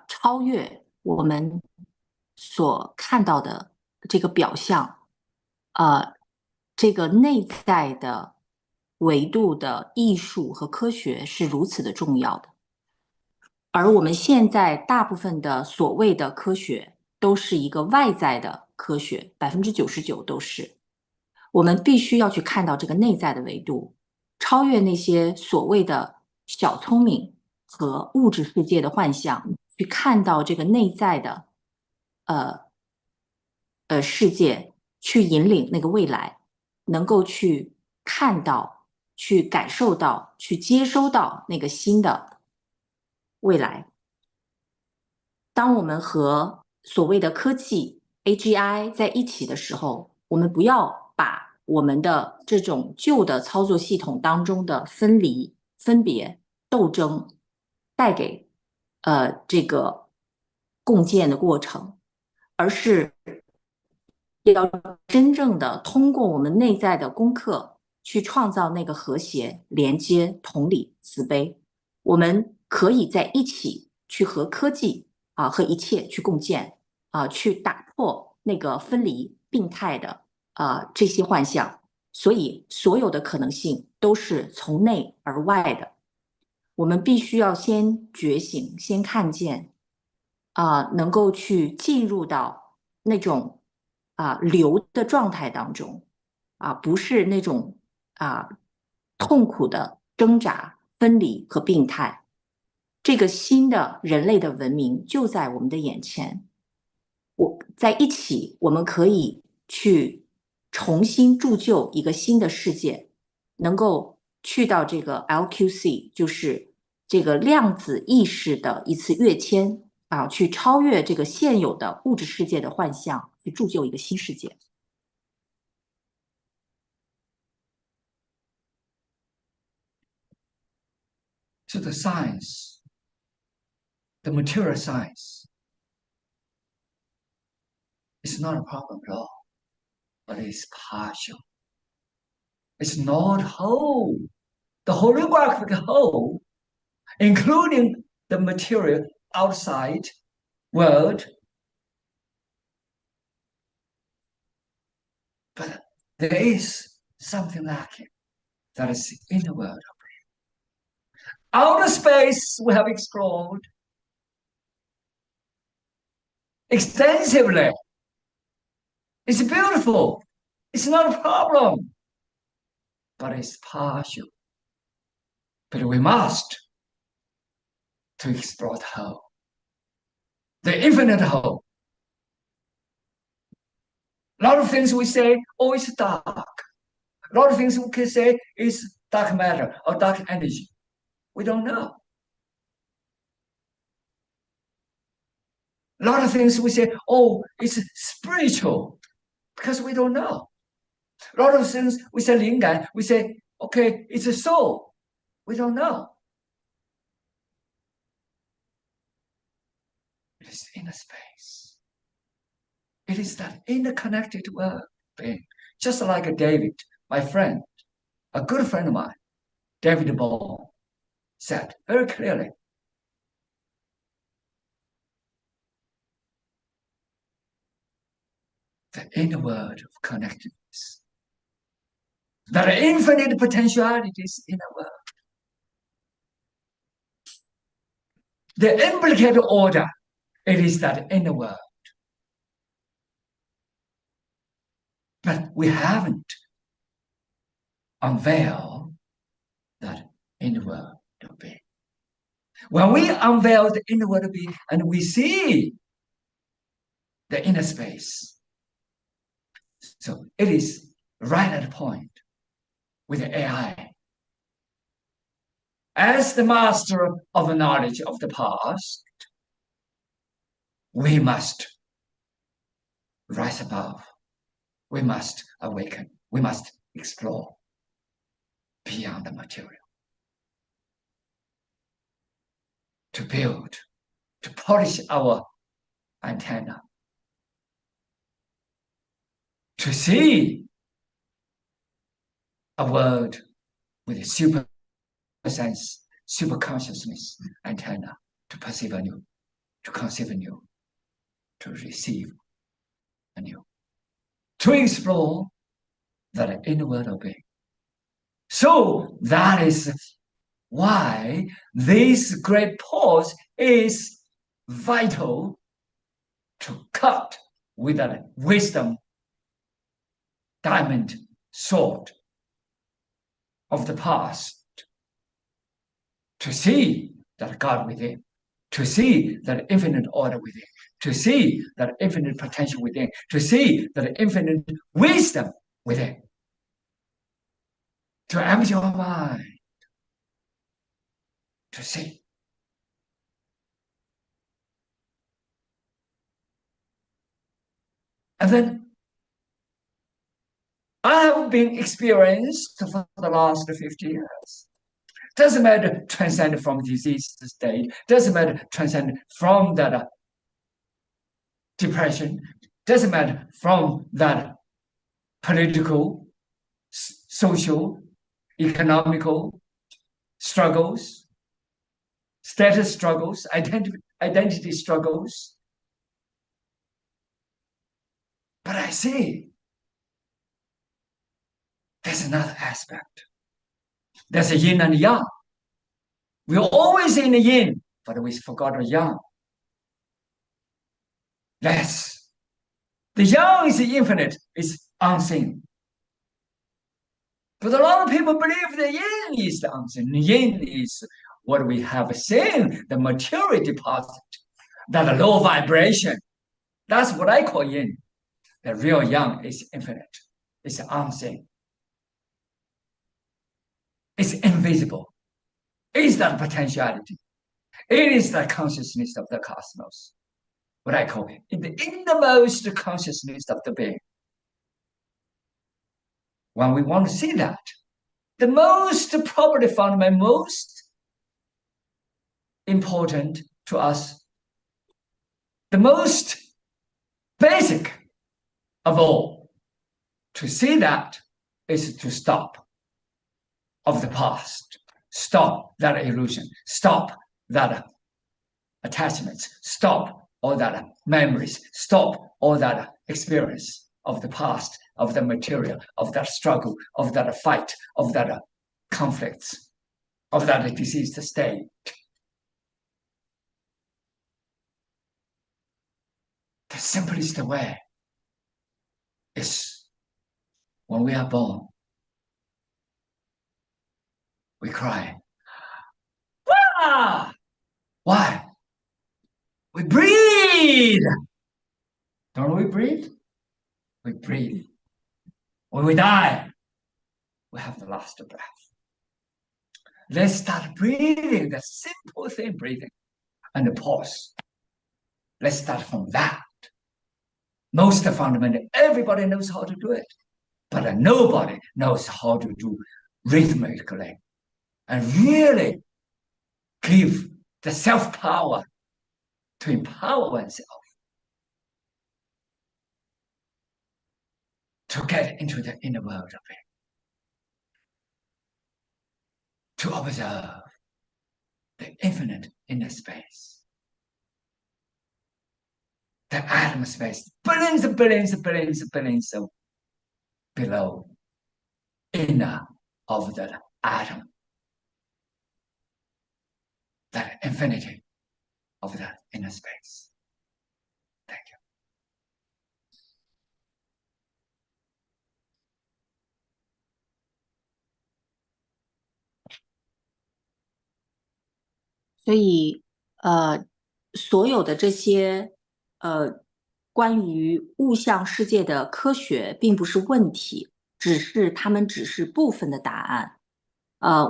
超越我们所看到的这个表象，这个内在的维度的艺术和科学是如此的重要的。而我们现在大部分的所谓的科学都是一个外在的科学，99%都是。我们必须要去看到这个内在的维度，超越那些所谓的小聪明和物质世界的幻象，去看到这个内在的世界，去引领那个未来，能够去看到，去感受到，去接收到那个新的未来。当我们和所谓的科技 AGI 在一起的时候，我们不要把我们的这种旧的操作系统当中的分离、分别、斗争带给这个共建的过程，而是要真正的通过我们内在的功课去创造那个和谐、连接、同理、慈悲。我们可以在一起去和科技和一切去共建去打破那个分离、病态的这些幻象，所以所有的可能性都是从内而外的。我们必须要先觉醒，先看见能够去进入到那种流的状态当中不是那种痛苦的挣扎、分离和病态。这个新的人类的文明就在我们的眼前，在一起，我们可以去重新铸就一个新的世界，能够去到这个 LQC，就是这个量子意识的一次跃迁去超越这个现有的物质世界的幻象，去铸就一个新世界。So the science, the material science, is not a problem at all, but it's partial. It's not whole. The holographic whole, including the material outside world, but there is something lacking that is in the world. Outer space we have explored extensively. It's beautiful. It's not a problem, but it's partial. But we must to explore the whole, the infinite whole. A lot of things we say, oh, it's dark. A lot of things we can say is dark matter or dark energy. We don't know. A lot of things we say, oh, it's spiritual, because we don't know. A lot of things we say 灵感, we say, okay, it's a soul. We don't know. It is inner space. It is that interconnected world being. Just like David, my friend, a good friend of mine, David Ball, said very clearly. The inner world of connectedness. That infinite potentialities in the world. The implicated order, it is that inner world. But we haven't unveiled that inner world of being. When we unveil the inner world of being and we see the inner space, so it is right at the point with the AI. As the master of the knowledge of the past, we must rise above. We must awaken. We must explore beyond the material. To build, to polish our antenna. To see a world with a super sense, super consciousness antenna to perceive anew, to conceive anew, to receive anew, to explore that inner world of being. So that is why this great pause is vital to cut with that wisdom diamond sword of the past, to see that God within, to see that infinite order within, to see that infinite potential within, to see that infinite wisdom within, to empty your mind, to see. And then I have been experienced for the last 50 years. Doesn't matter transcend from disease state, doesn't matter transcend from that depression, doesn't matter from that political, social, economical struggles, status struggles, identity struggles. But I see there's another aspect. There's a yin and yang. We're always in the yin, but we forgot the yang. Yes. The yang is infinite, it's unseen. But a lot of people believe the yin is the unseen. The yin is what we have seen, the material deposit, that low vibration. That's what I call yin. The real yang is infinite. It's unseen. It's invisible. It is that potentiality. It is the consciousness of the cosmos. What I call it, in the innermost consciousness of the being. When we want to see that, the most probably fundamental, most important to us, the most basic of all, to see that is to stop of the past, stop that illusion, stop that attachments, stop all that memories, stop all that experience of the past, of the material, of that struggle, of that fight, of that conflicts, of that diseased state. The simplest way is when we are born, we cry. Ah! Why? We breathe. Don't we breathe? We breathe. When we die, we have the last breath. Let's start breathing, the simple thing, breathing, and pause. Let's start from that. Most fundamental, everybody knows how to do it, but nobody knows how to do rhythmically and really give the self-power to empower oneself to get into the inner world of it, to observe the infinite inner space, the atom space, billions and billions and billions and billions of below, inner of the atom, that infinity of the inner space. Thank you. 所以，所有的这些关于物象世界的科学，并不是问题，它们只是部分的答案。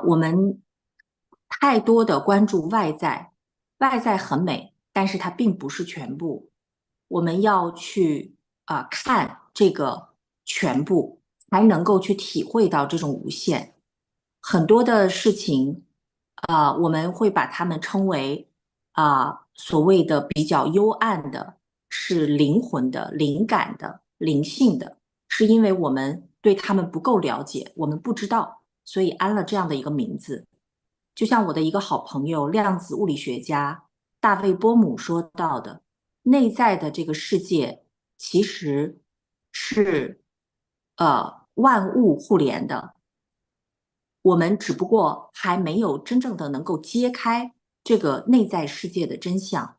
我们太多的关注外在，外在很美，但是它并不是全部。我们要去看这个全部，才能够去体会到这种无限。很多的事情。我们会把它们称为所谓的比较幽暗的，是灵魂的、灵感的、灵性的，是因为我们对他们不够了解，我们不知道，所以安了这样的一个名字。就像我的一个好朋友量子物理学家大卫波姆说到的，内在的这个世界其实是万物互联的。我们只不过还没有真正的能够揭开这个内在世界的真相，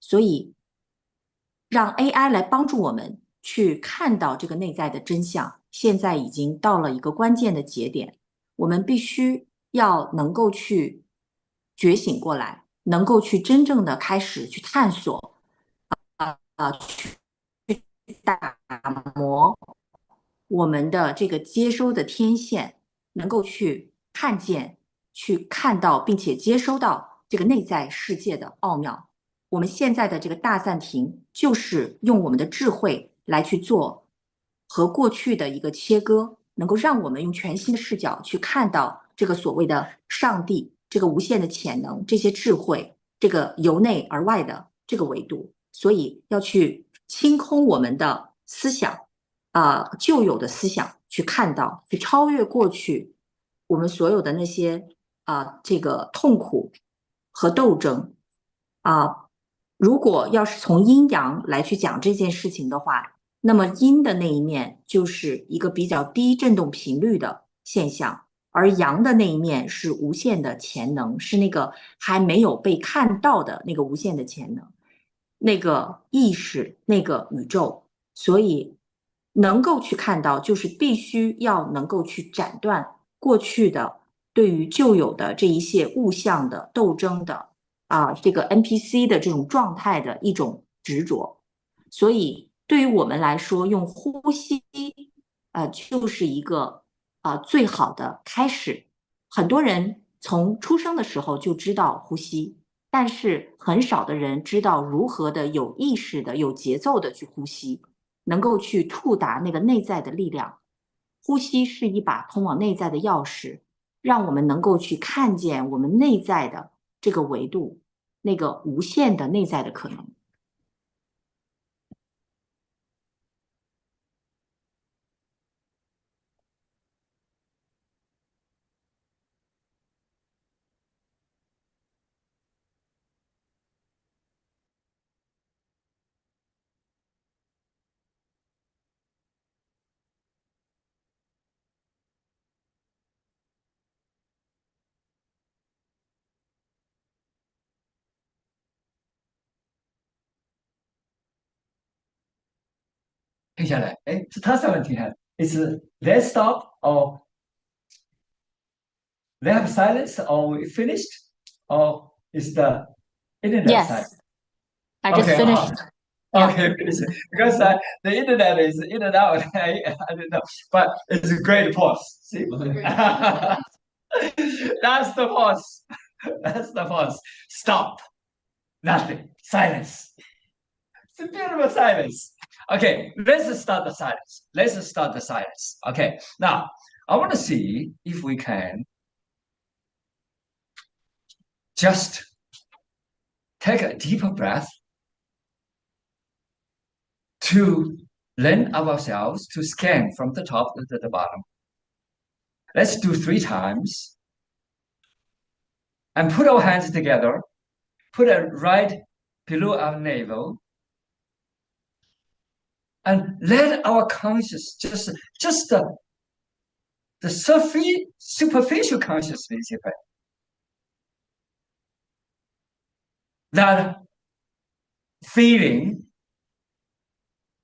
所以让 AI 来帮助我们去看到这个内在的真相，现在已经到了一个关键的节点，我们必须要能够去觉醒过来，能够去真正的开始去探索，去打磨我们的这个接收的天线。能够去看见、去看到，并且接收到这个内在世界的奥妙。我们现在的这个大暂停，就是用我们的智慧来去做和过去的一个切割，能够让我们用全新的视角去看到这个所谓的上帝，这个无限的潜能，这些智慧，这个由内而外的这个维度。所以要去清空我们的思想。旧有的思想去看到，去超越过去我们所有的那些这个痛苦和斗争如果要是从阴阳来去讲这件事情的话，那么阴的那一面就是一个比较低振动频率的现象，而阳的那一面是无限的潜能，是那个还没有被看到的那个无限的潜能，那个意识，那个宇宙。所以能够去看到，就是必须要能够去斩断过去的对于旧有的这一些物象的斗争的这个 NPC 的这种状态的一种执着。所以对于我们来说，用呼吸就是一个最好的开始。很多人从出生的时候就知道呼吸，但是很少的人知道如何的有意识的、有节奏的去呼吸，能够去触达那个内在的力量。呼吸是一把通往内在的钥匙，让我们能够去看见我们内在的这个维度，那个无限的内在的可能。停下来，哎，是他上面停下来，is they stop or they have silence or we finished or is the internet silent? Yes, I just Okay, finished. Yeah. okay, finish it. Because the internet is in and out. I don't know, but it's a great pause. See, that's the pause. That's the pause. Stop. Nothing. Silence. It's a beautiful silence. Okay, let's start the silence. Let's start the silence. Okay, now I want to see if we can just take a deeper breath to learn ourselves to scan from the top to the bottom. Let's do 3 times and put our hands together. Put it right below our navel and let our conscious just the superficial consciousness of it, that feeling,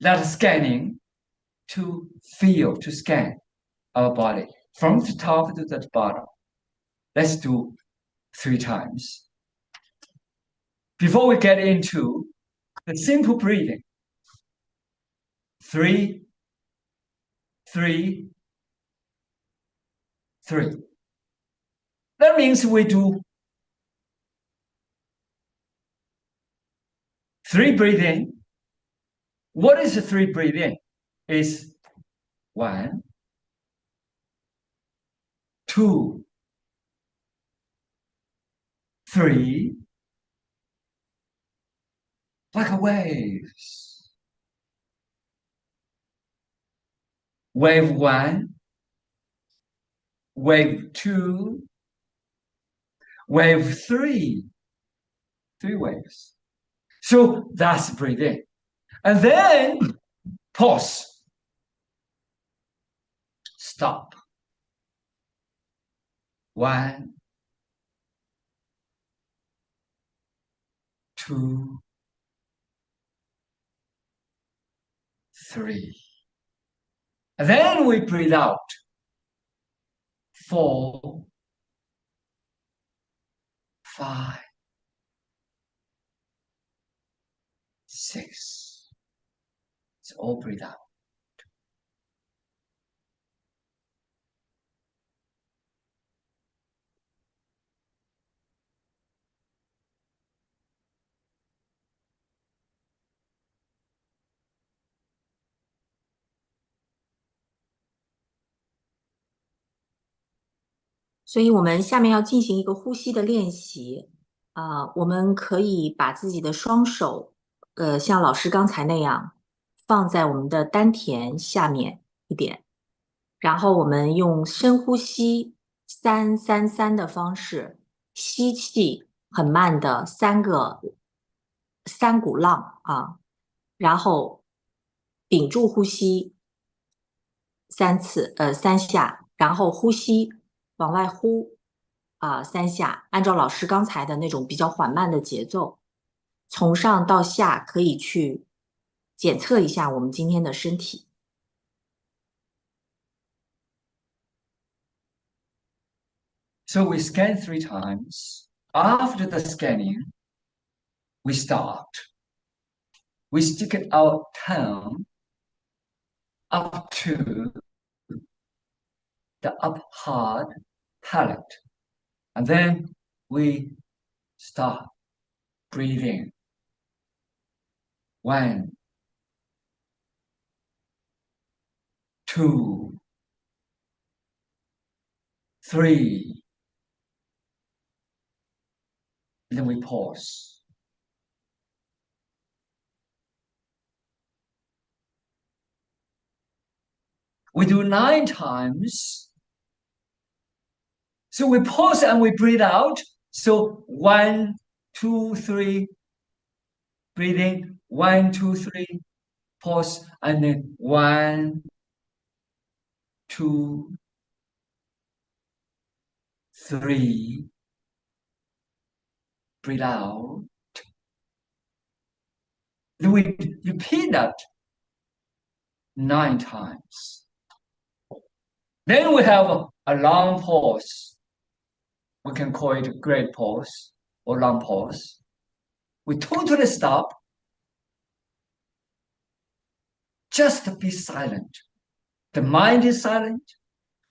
that scanning to feel, to scan our body from the top to the bottom. Let's do 3 times. Before we get into the simple breathing, 3, 3, 3. That means we do 3 breathing. What is the 3 breathing? Is 1, 2, 3, like waves. Wave 1, wave 2, wave 3. 3 waves. So that's breathing. And then pause. Stop. 1, 2, 3. And then we breathe out. 4, 5, 6. It's all breathe out. 所以我们下面要进行一个呼吸的练习我们可以把自己的双手，像老师刚才那样放在我们的丹田下面一点，然后我们用深呼吸3-3-3的方式吸气，很慢的3股浪然后屏住呼吸3下，然后呼吸往外呼3下，按照老师刚才的那种比较缓慢的节奏，从上到下可以去检测一下我们今天的身体。So we scan 3 times. After the scanning, we start. We stick our tongue up to the up hard palate. And then we start breathing. 1, 2, 3. And then we pause. We do 9 times. So we pause and we breathe out. So 1, 2, 3. Breathing. 1, 2, 3. Pause. And then 1, 2, 3. Breathe out. Then we repeat that 9 times. Then we have a long pause. We can call it a great pause or long pause. We totally stop. Just be silent. The mind is silent.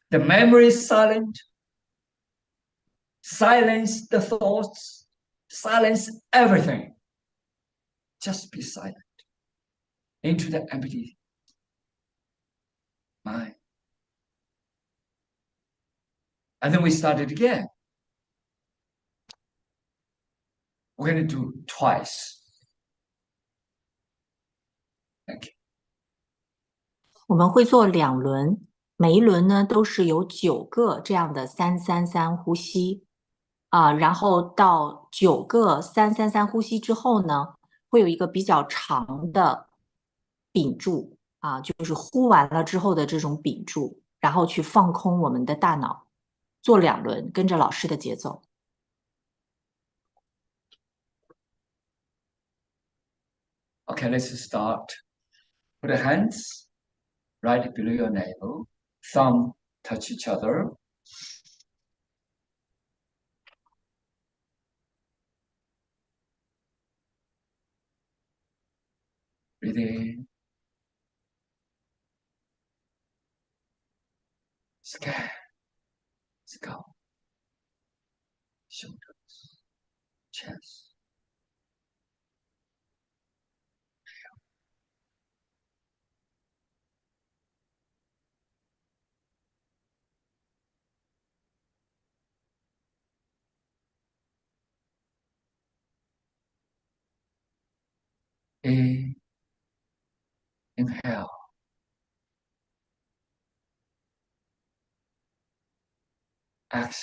The memory is silent. Silence the thoughts. Silence everything. Just be silent. Into the empty mind. And then we start it again. We're going to do twice. Thank you. 我们会做2轮，每一轮呢都是有9个这样的333呼吸然后到9个333呼吸之后呢，会有一个比较长的屏住就是呼完了之后的这种屏住，然后去放空我们的大脑，做2轮，跟着老师的节奏。Okay, let's start. Put your hands right below your navel. Thumb touch each other. Breathe in. Scan. Scalp. Shoulders. Chest. Inhale. Exhale.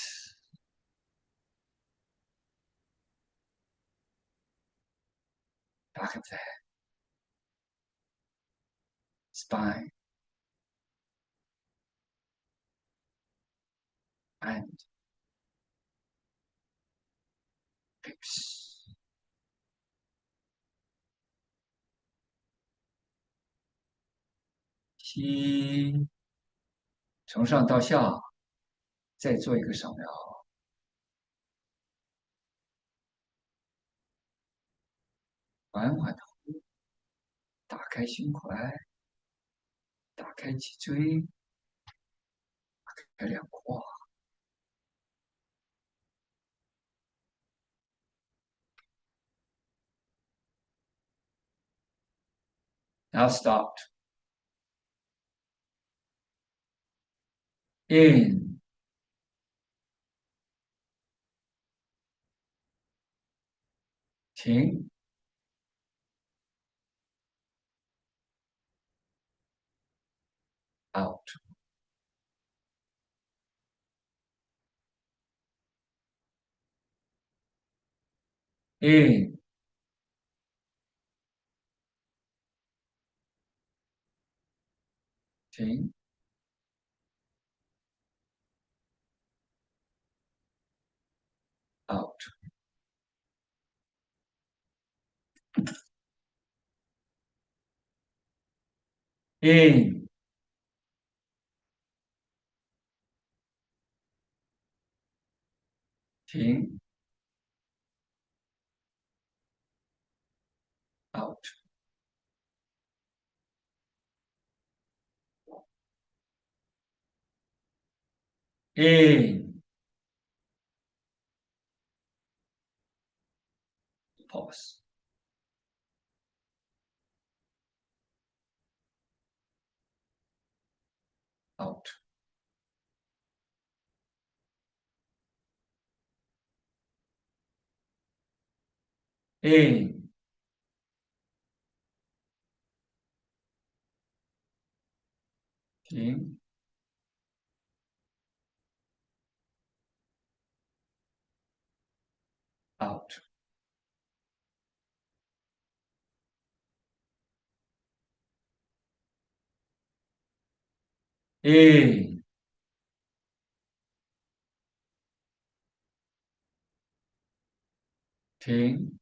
Back of the head. Spine. And hips. 吸，从上到下，再做一个扫描。缓缓的呼，打开胸怀，打开脊椎，打开两胯。Now start. In. "停 out. In. 停，out。in，停，out。in， pause。out。in，停，out。in，停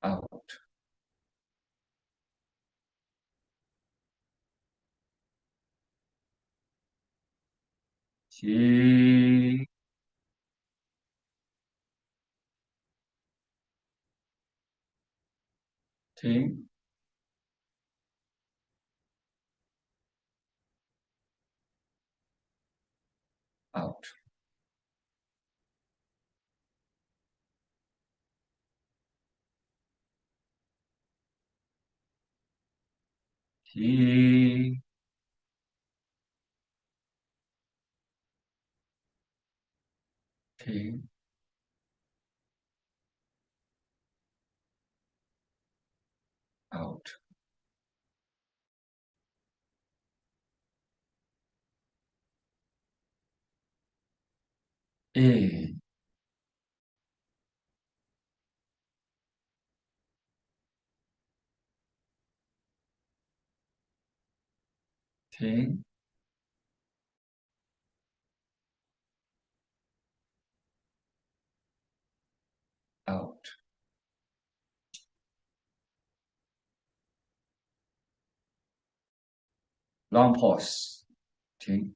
，out。停停，out。停停，out。in，停，out。long pause。停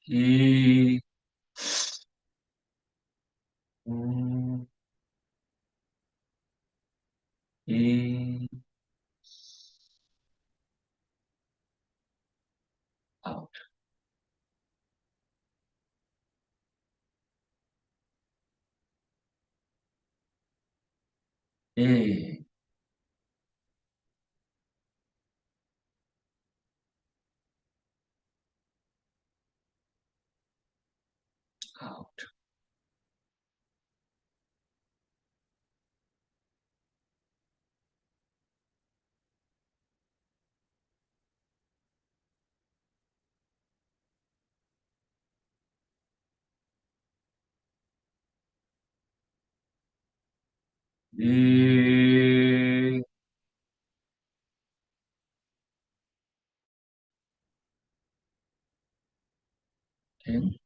一，嗯，一，out。in，out。一，停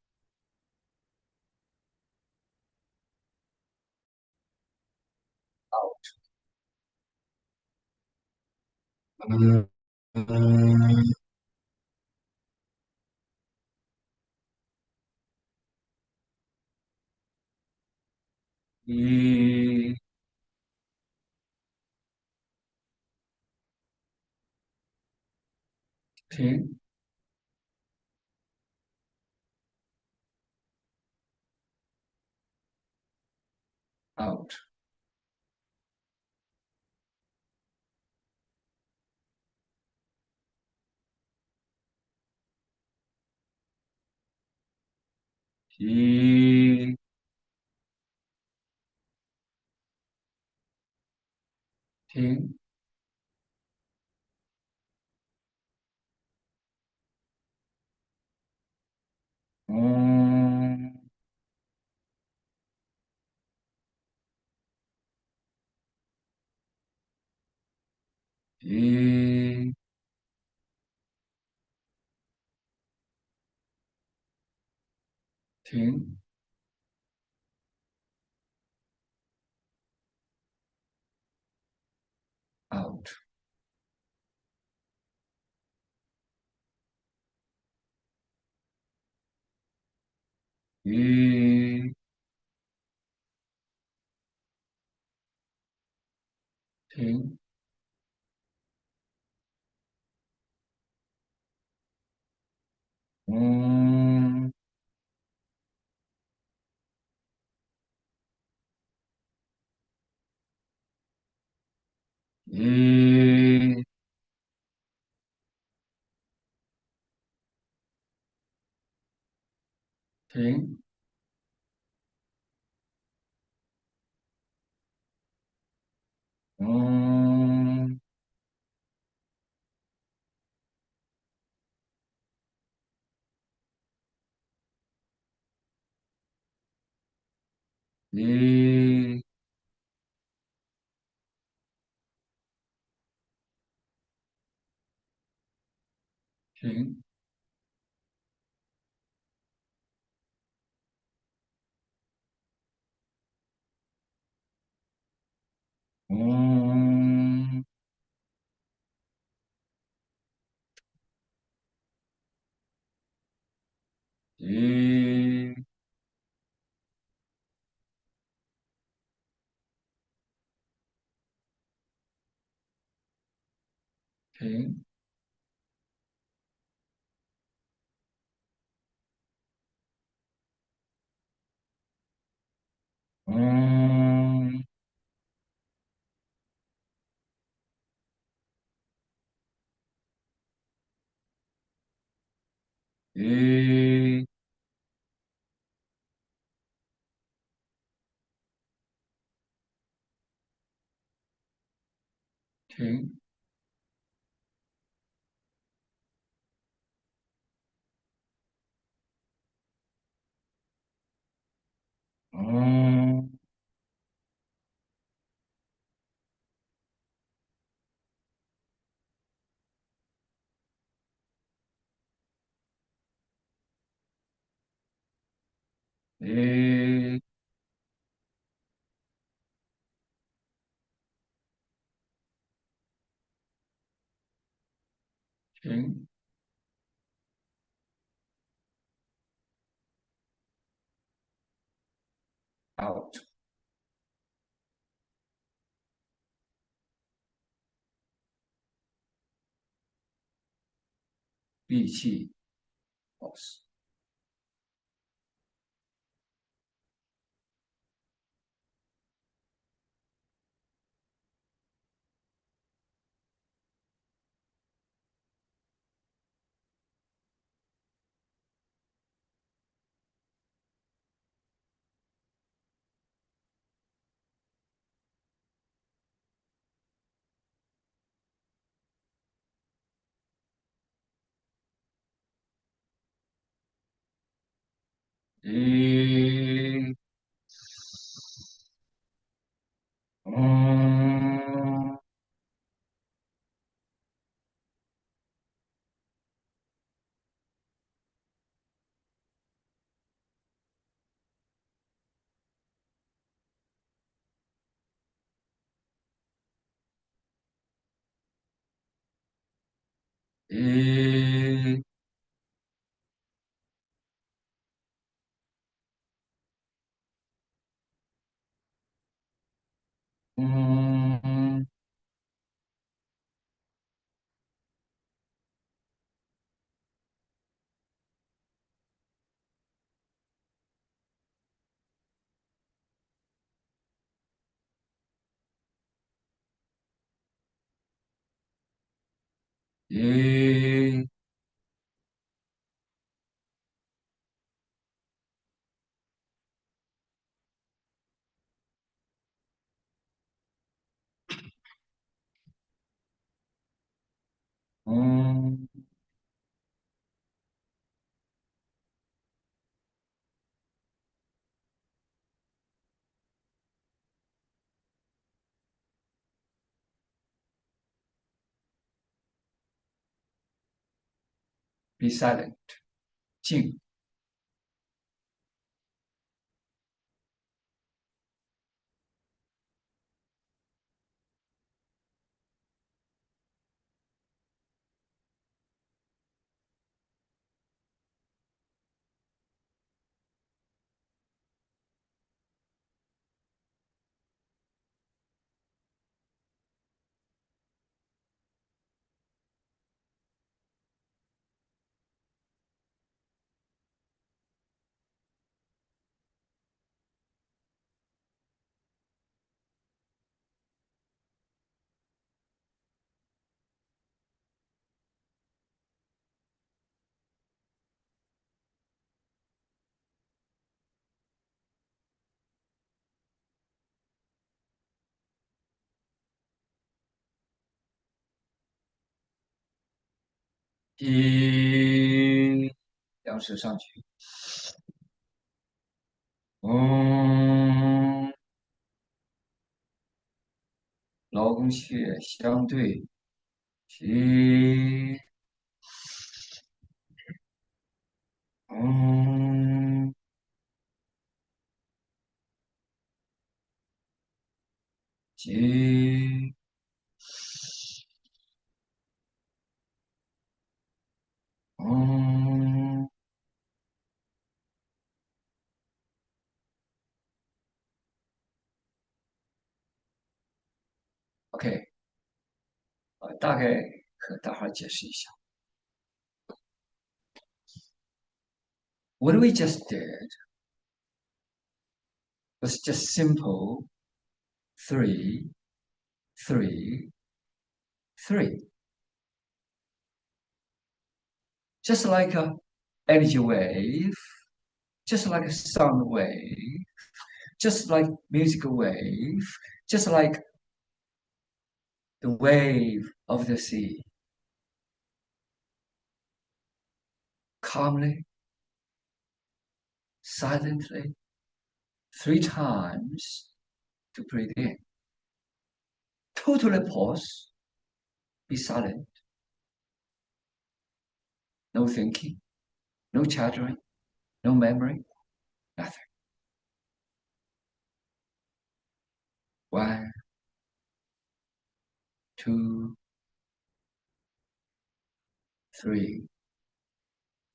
，out。嗯嗯，一，停，out。一停，嗯，一停，out，一停，嗯，一停，嗯，一停，嗯，一停嗯，一停嗯，一停，out，闭气，pause，一嗯，一嗯，一 be silent，静。一，两手上去。劳宫穴相对。吸。吸。嗯，OK，大概和大伙儿解释一下。What we just did was just simple 3, 3, 3. Just like a energy wave, just like a sound wave, just like musical wave, just like the wave of the sea. Calmly, silently, 3 times to breathe in. Totally pause, be silent. No thinking, no chattering, no memory, nothing. 1, 2, 3.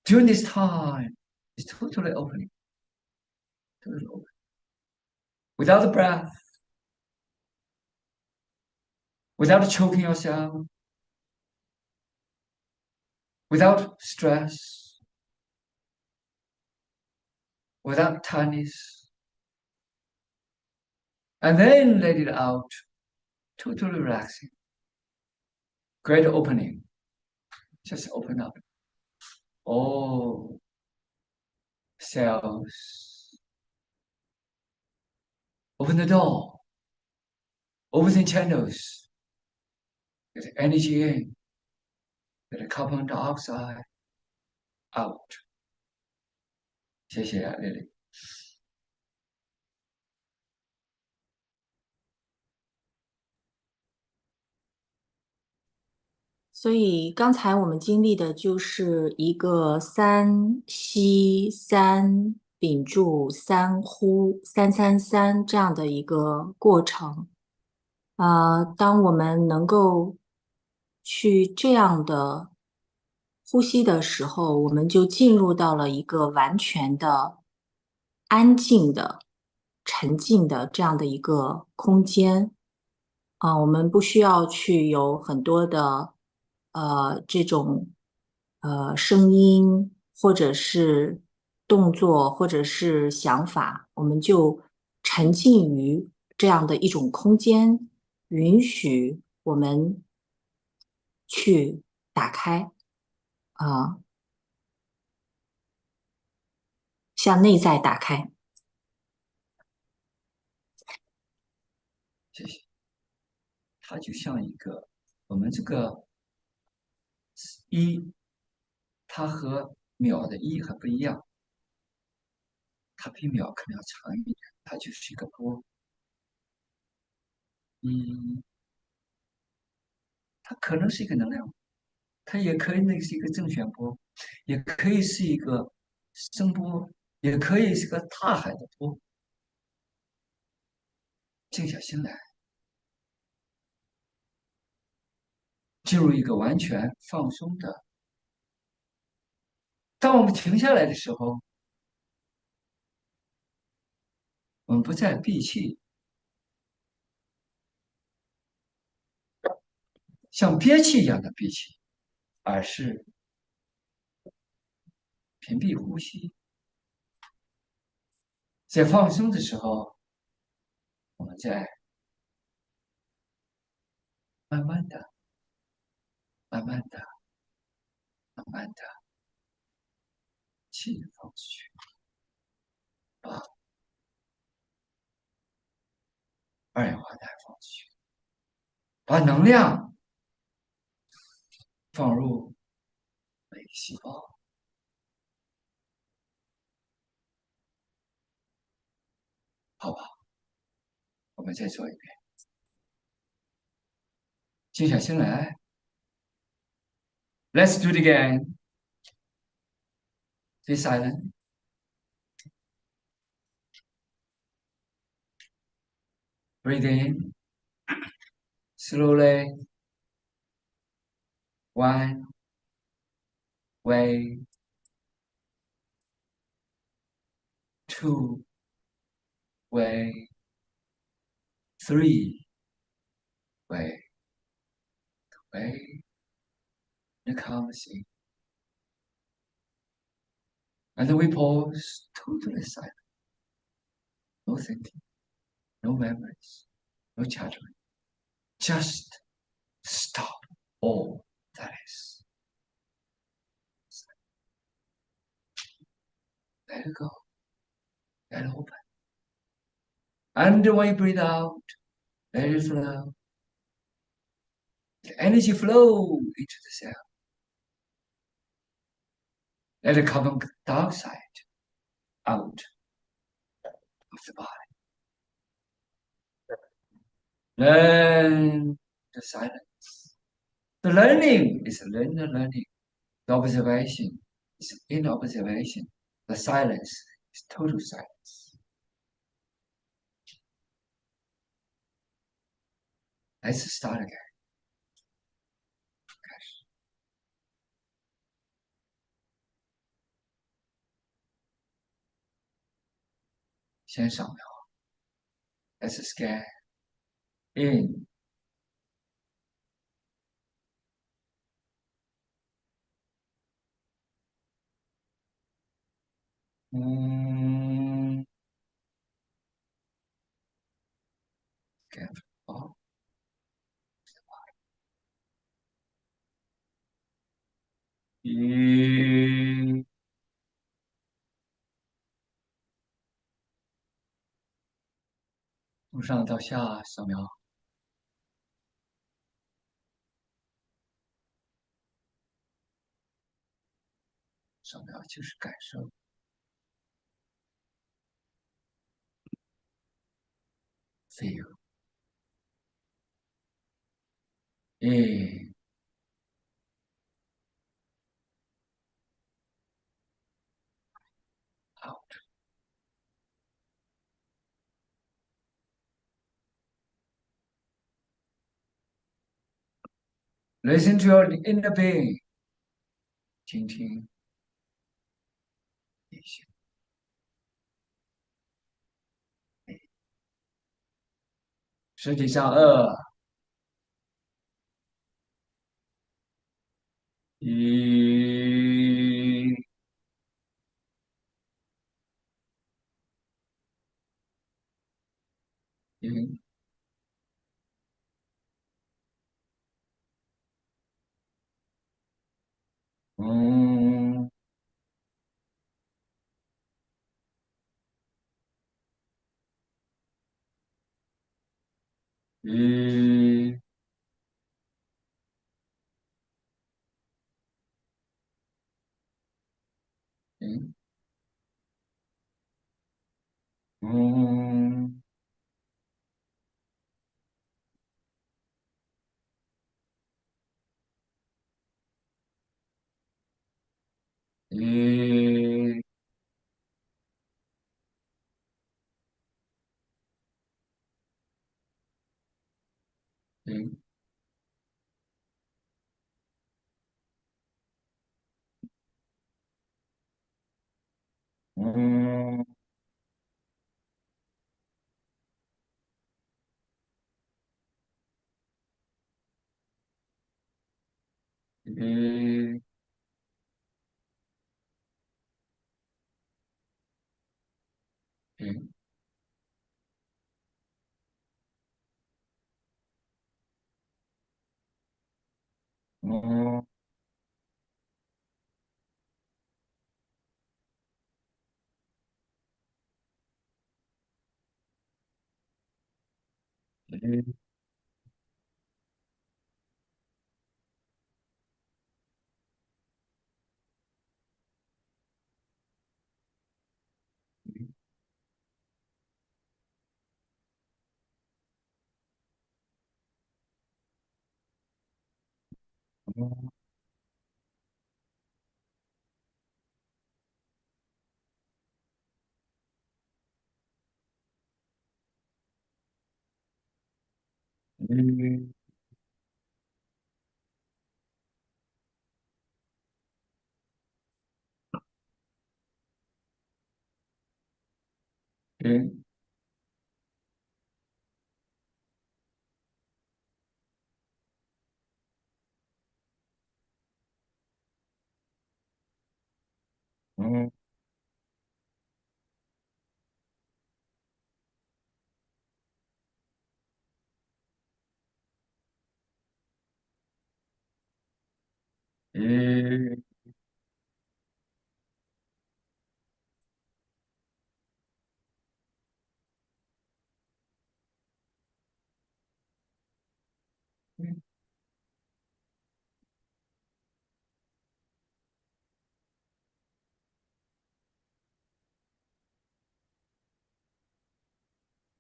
During this time, it's totally opening, totally open. Without the breath, without choking yourself, without stress, without tightness, and then let it out, totally relaxing. Great opening. Just open up all cells. Open the door. Open the channels. Get energy in. Get carbon dioxide out. 谢谢啊，丽丽。所以刚才我们经历的就是一个3吸3屏住3呼333这样的一个过程。当我们能够去这样的呼吸的时候，我们就进入到了一个完全的安静的、沉静的这样的一个空间。我们不需要去有很多的这种声音，或者是动作，或者是想法，我们就沉浸于这样的一种空间，允许我们去打开啊、向内在打开。谢谢。它就像一个我们这个一，它和秒的一还不一样，它比秒可能要长一点，它就是一个波。一，它可能是一个能量，它也可以那是一个正弦波，也可以是一个声波，也可以是个大海的波。静下心来，进入一个完全放松的。当我们停下来的时候，我们不再闭气，像憋气一样的闭气，而是屏蔽呼吸。在放松的时候，我们再慢慢的、慢慢的、慢慢的气放出去，把二氧化碳放出去，把能量放入每个细胞。好吧，我们再做一遍，静下心来。Let's do it again. Be silent. Breathe in slowly. One way, two way, three way, way. And comes in. And we pause totally silent. No thinking, no memories, no judgment. Just stop all that is. Let it go. Let it open. And when you breathe out, let it flow. The energy flow into the cell. Let the carbon dioxide out of the body. Learn the silence. The learning is learning. The observation is in observation. The silence is total silence. Let's start again. 开始，先扫描。Let's scan in. Scan out. 一，从上到下扫描，扫描就是感受。Feel in, out. Listen to your inner being. 听听内心。身体上二，一，停，嗯，一，停，嗯，诶诶嗯诶诶嗯诶嗯诶诶嗯诶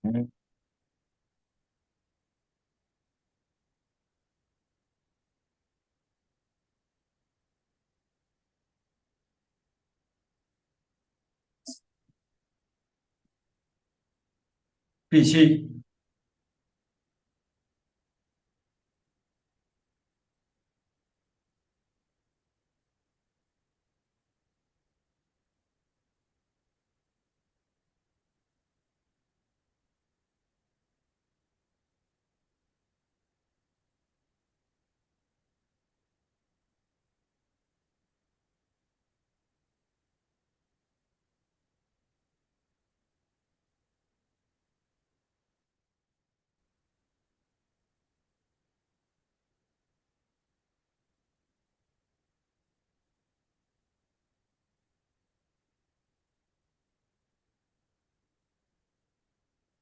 嗯闭气。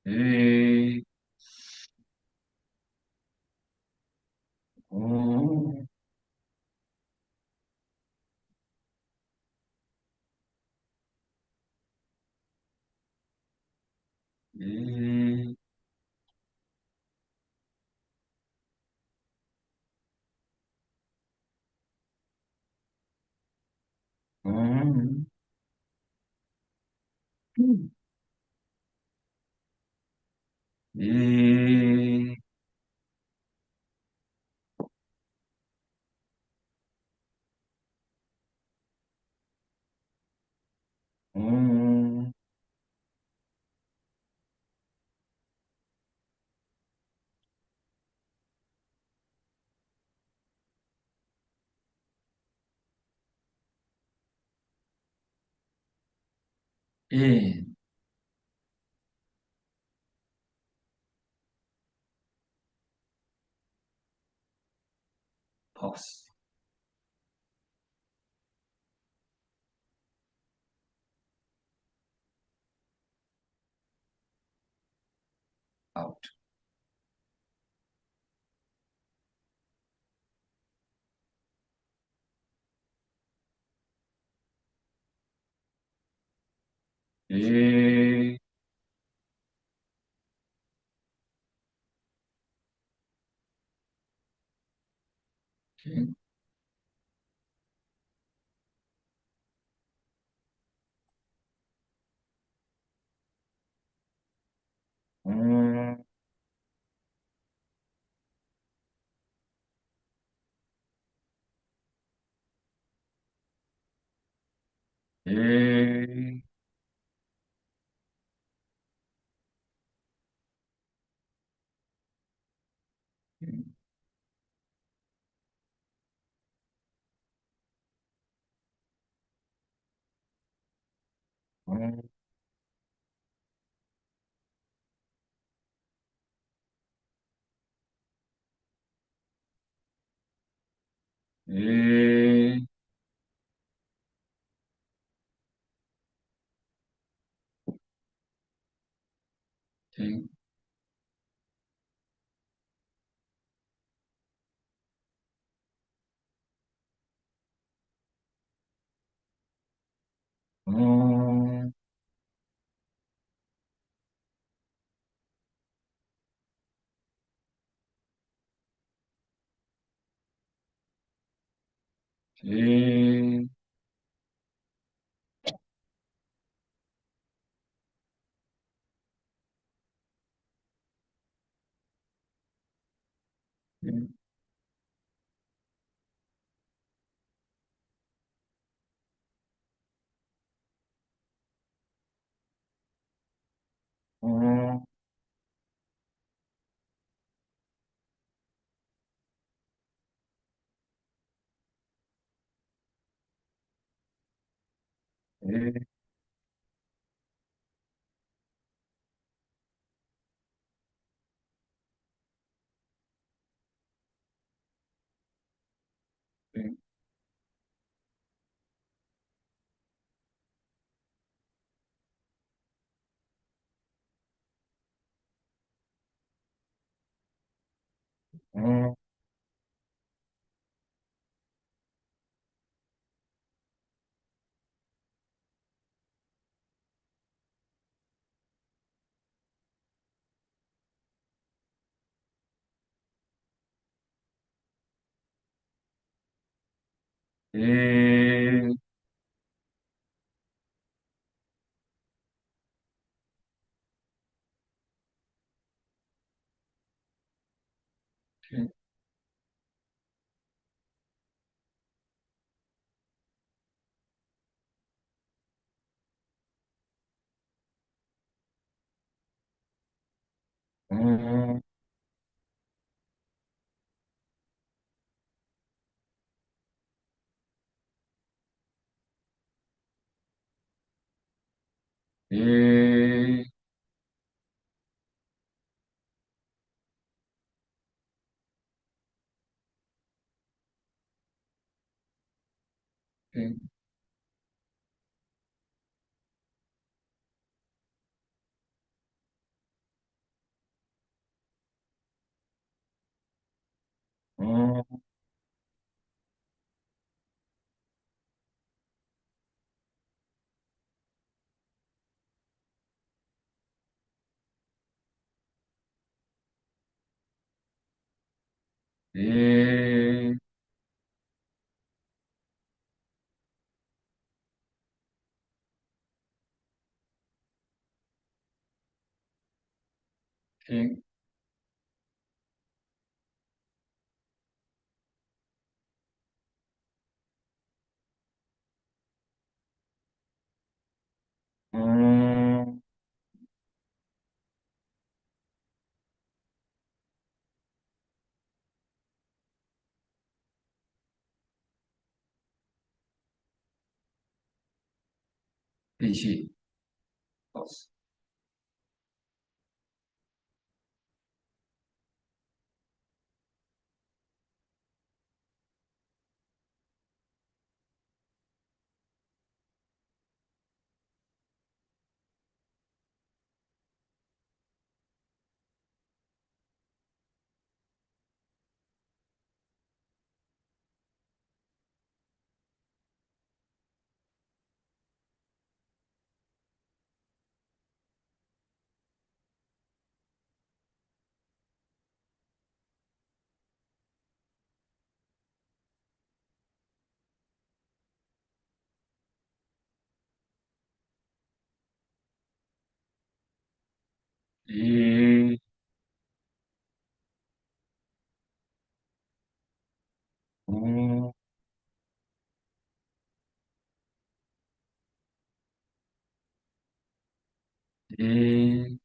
诶哦诶嗯嗯诶嗯诶 pause out。诶诶诶，嗯嗯诶，停，嗯诶，嗯嗯诶嗯嗯诶，停，嗯诶，停，嗯诶，停，嗯闭气，诶，嗯吸，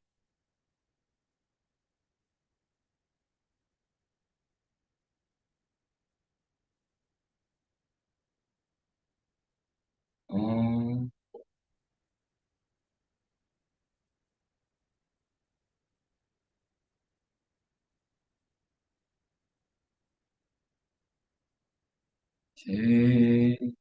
嗯，吸，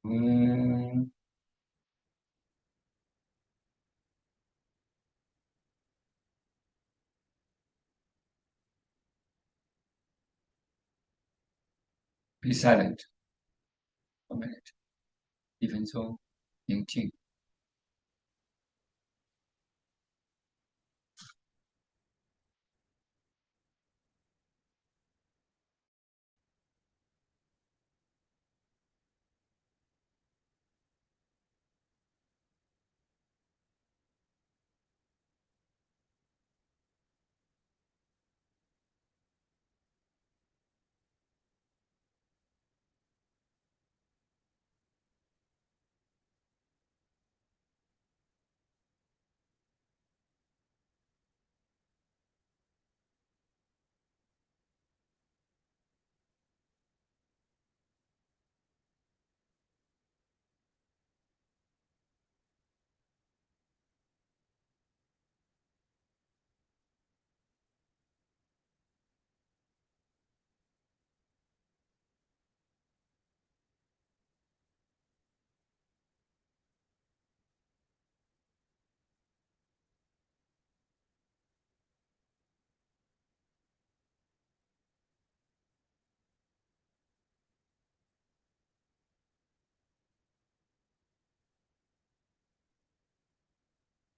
嗯，be silent a minute，1分钟，宁静。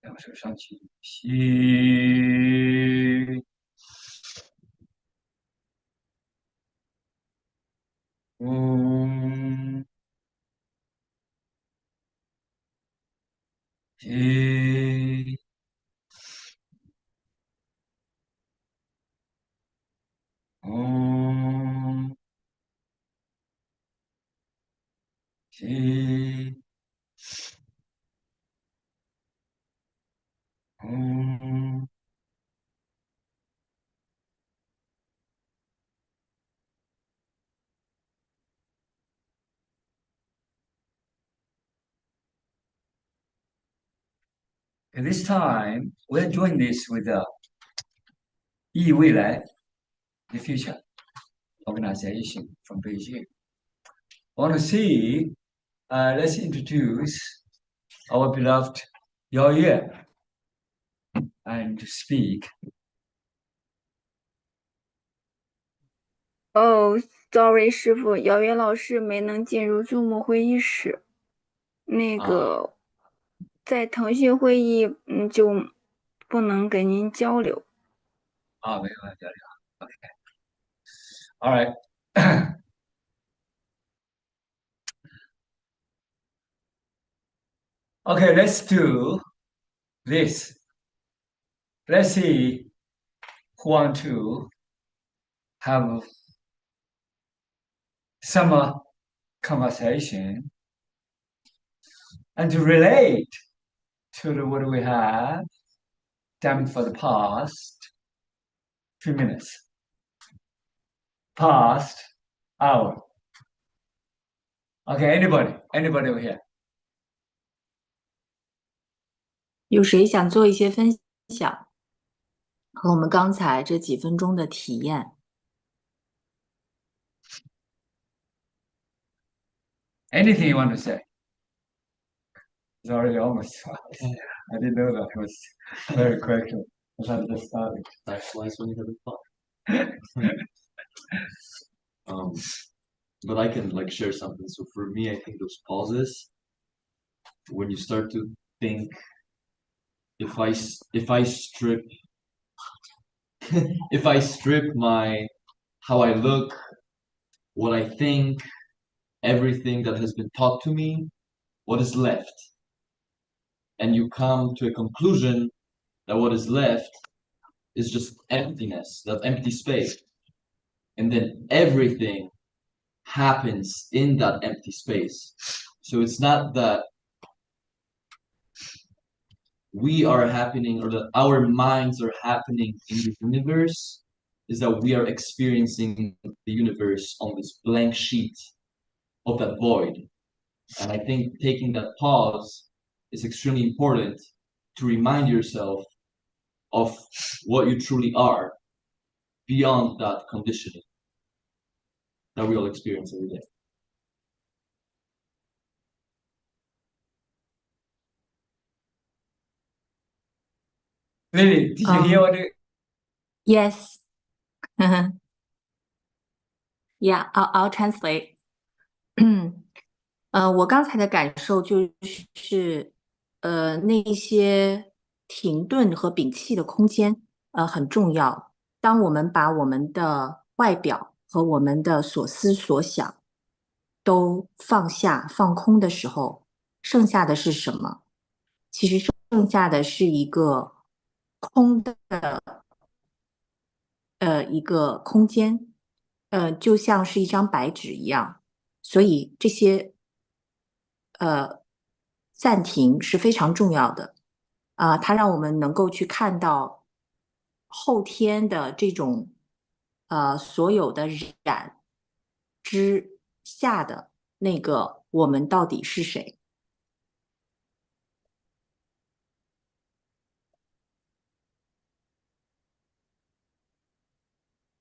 两手上去，吸，嗯，吸，嗯，吸，嗯。At this time, we're doing this with the 未来 the future organization from Beijing. I want to see, let's introduce our beloved Yao Ye and speak. 哦，sorry，师傅，姚元老师没能进入 Zoom 会议室。那个，在腾讯会议，就不能跟您交流。没有交流。Okay. All right. Okay, let's do this. Let's see who want to have some conversation and to relate to what we have done for the past few minutes, past hour. Okay, anybody over here? 有谁想做一些分享和我们刚才这几分钟的体验？ Anything you want to say? It's already almost. I didn't know that it was very quick. I just started. Likewise when you have a thought. But I can like share something. So for me, I think those pauses, when you start to think, if I strip if I strip my how I look, what I think, everything that has been taught to me, what is left? And you come to a conclusion that what is left is just emptiness, that empty space. And then everything happens in that empty space. So it's not that we are happening or that our minds are happening in the universe, is that we are experiencing the universe on this blank sheet of that void. And I think taking that pause is extremely important to remind yourself of what you truly are beyond that conditioning that we all experience every day. Lily, did you hear what it? Yes. Yeah, I'll translate. 我刚才的感受就是，那一些停顿和屏气的空间，很重要。当我们把我们的外表和我们的所思所想都放下、放空的时候，剩下的是什么？其实剩下的是一个空的，一个空间，就像是一张白纸一样。所以这些暂停是非常重要的它让我们能够去看到后天的这种所有的染之下的那个我们到底是谁。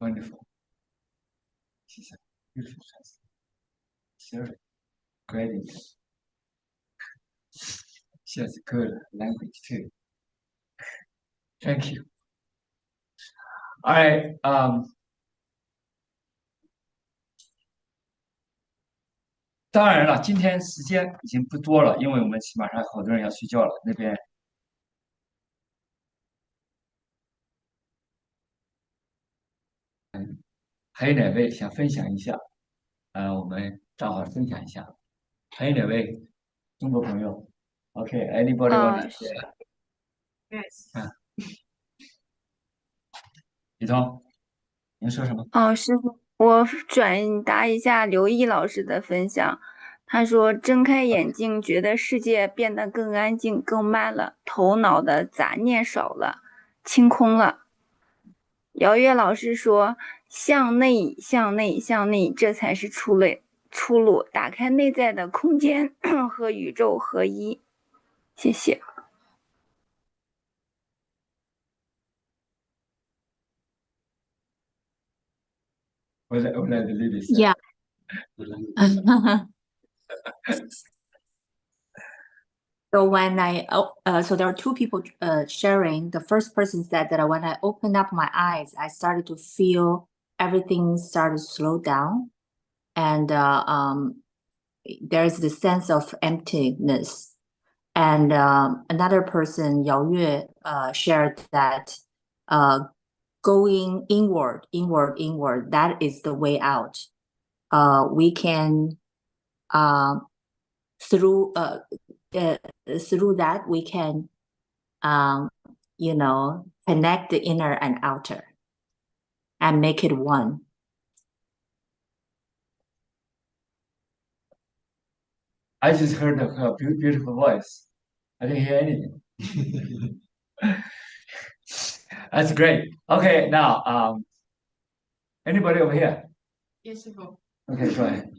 Wonderful. She's a beautiful translator. Sure. Great. She has good language too. Thank you. All right. 当然了，今天时间已经不多了，因为我们马上好多人要睡觉了。那边还有哪位想分享一下？我们正好分享一下。还有哪位中国朋友？OK，anybody、want to share？ Yes. 李彤，您说什么？师傅，我转达一下刘毅老师的分享。他说：睁开眼睛，觉得世界变得更安静、更慢了，头脑的杂念少了，清空了。姚月老师说：向内，向内，向内，这才是出路。打开内在的空间和宇宙合一。谢谢。我来的 Lily。Yeah. So when so there are two people sharing. The first person said that when I opened up my eyes, I started to feel everything started to slow down, and there's the sense of emptiness. And another person, Yao Yue, shared that going inward, that is the way out. We can through that we can connect the inner and outer and make it one. I just heard her beautiful voice. I didn't hear anything. That's great. Okay, now anybody over here? Yes, Shifu. Okay, go ahead.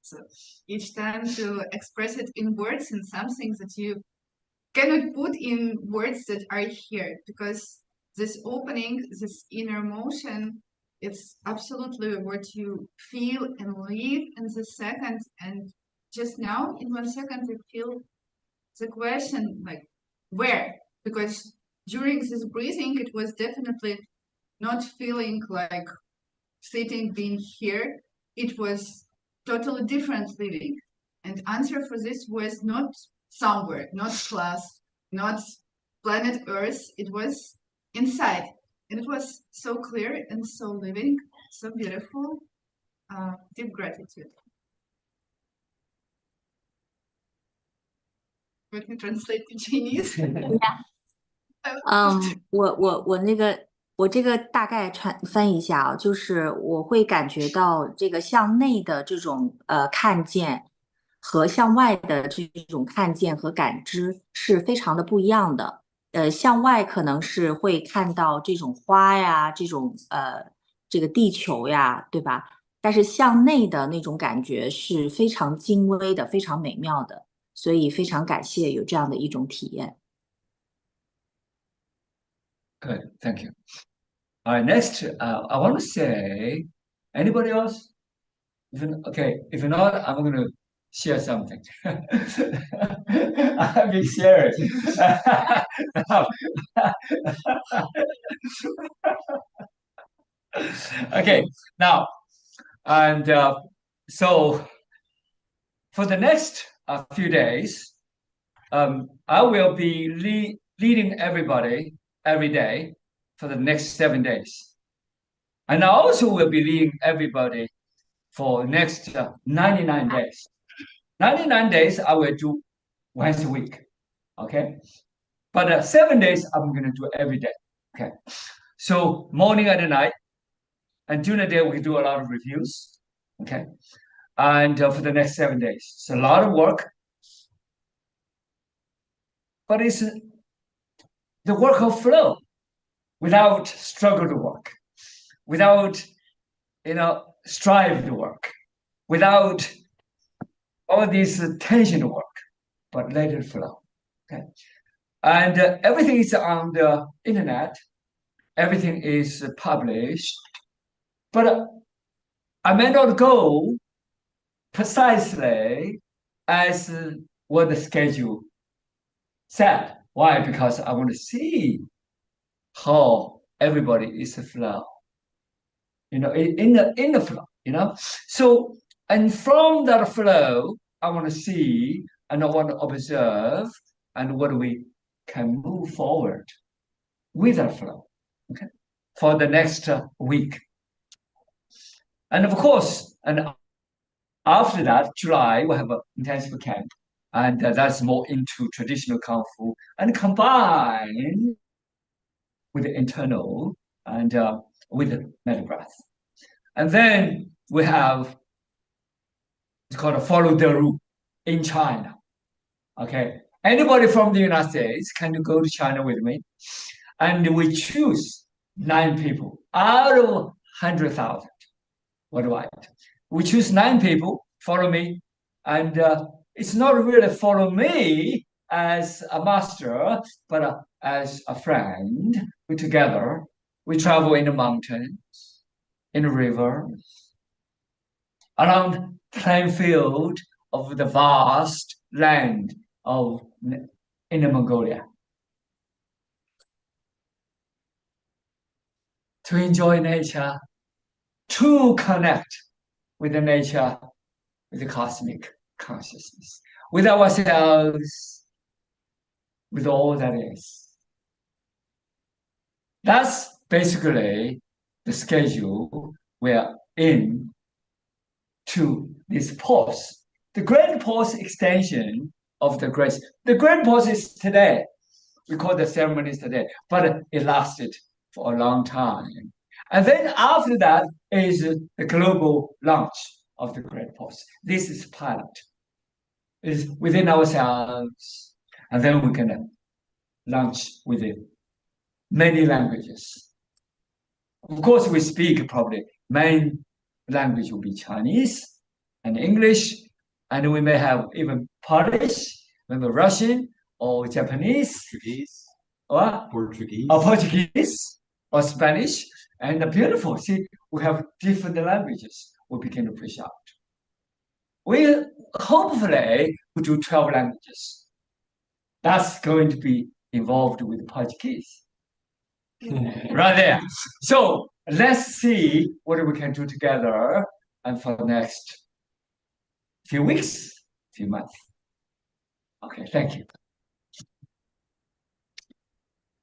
So each time to express it in words and something that you cannot put in words that are here, because this opening, this inner motion, it's absolutely what you feel and live in the second. And just now, in 1 second, you feel the question like, where? Because during this breathing, it was definitely not feeling like sitting, being here. It was totally different living. And answer for this was not somewhere, not class, not planet Earth. It was inside. And it was so clear and so living, so beautiful. Deep gratitude. Let me translate to Chinese. Yeah. 我那个我这个大概翻译一下啊，就是我会感觉到这个向内的这种看见和向外的这种看见和感知是非常的不一样的。向外可能是会看到这种花呀，这种这个地球呀，对吧？但是向内的那种感觉是非常精微的，非常美妙的，所以非常感谢有这样的一种体验。Good, thank you. All right, next, I want to say, anybody else? If not, I'm going to share something. I'm being serious. Okay, now, and so for the next few days, I will be leading everybody every day for the next 7 days. And I also will be leading everybody for the next 99 days. 99 days, I will do once a week. Okay. But 7 days, I'm going to do every day. Okay. So morning and night. And during the day, we do a lot of reviews. Okay. And for the next 7 days, it's a lot of work. But it's the work of flow without struggle to work, without, strive to work, without all this tension to work, but let it flow. Okay. And everything is on the internet. Everything is published. But I may not go precisely as what the schedule said. Why? Because I want to see how everybody is flow. In the flow. So, and from that flow, I want to see and I want to observe and what we can move forward with that flow. Okay, for the next week. And of course, and after that, July, we have an intensive camp. And that's more into traditional Kung Fu and combined with the internal and with the mental breath. And then we have, it's called a follow the rule in China. Okay. Anybody from the United States can go to China with me. And we choose 9 people out of 100,000 worldwide. We choose 9 people, follow me. And it's not really follow me as a master, but as a friend. We together, we travel in the mountains, in the rivers, around plain field of the vast land of Inner Mongolia. To enjoy nature, to connect with the nature, with the cosmic consciousness, with ourselves, with all that is. That's basically the schedule we're in to this pause. The Great Pause extension of the grace. The Great Pause is today. We call the ceremonies today, but it lasted for a long time. And then after that is the global launch of the Great Pause. This is pilot. It is within ourselves, and then we can launch within many languages. Of course, we speak probably main language will be Chinese and English, and we may have even Polish, maybe Russian or Japanese, Portuguese or Spanish, and beautiful. See, we have different languages. We begin to push out. We hopefully will do 12 languages. That's going to be involved with Portuguese. Right there. So let's see what we can do together and for the next few weeks, few months. Okay, thank you.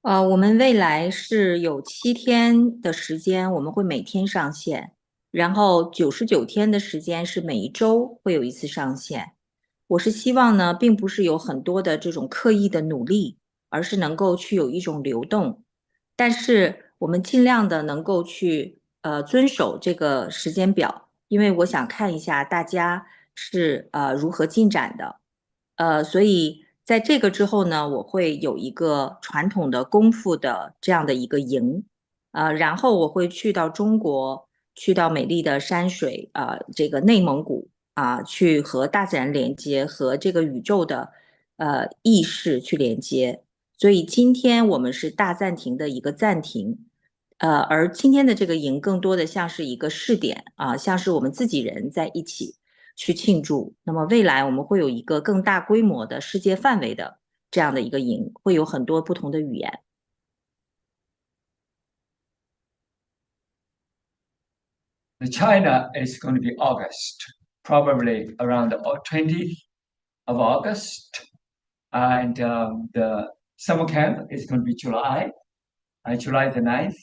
我们未来是有7天的时间，我们会每天上线，然后99天的时间是每一周会有一次上线。我是希望呢，并不是有很多的这种刻意的努力，而是能够去有一种流动。但是我们尽量的能够去遵守这个时间表，因为我想看一下大家是如何进展的。所以在这个之后呢，我会有一个传统的功夫的这样的一个营，然后我会去到中国，去到美丽的山水，这个内蒙古去和大自然连接，和这个宇宙的意识去连接。所以今天我们是大暂停的一个暂停，而今天的这个营更多的像是一个试点像是我们自己人在一起去庆祝。那么未来我们会有一个更大规模的世界范围的这样的一个营，会有很多不同的语言。China is going to be August, probably around the 20th of August. And the summer camp is going to be July, July the 9th.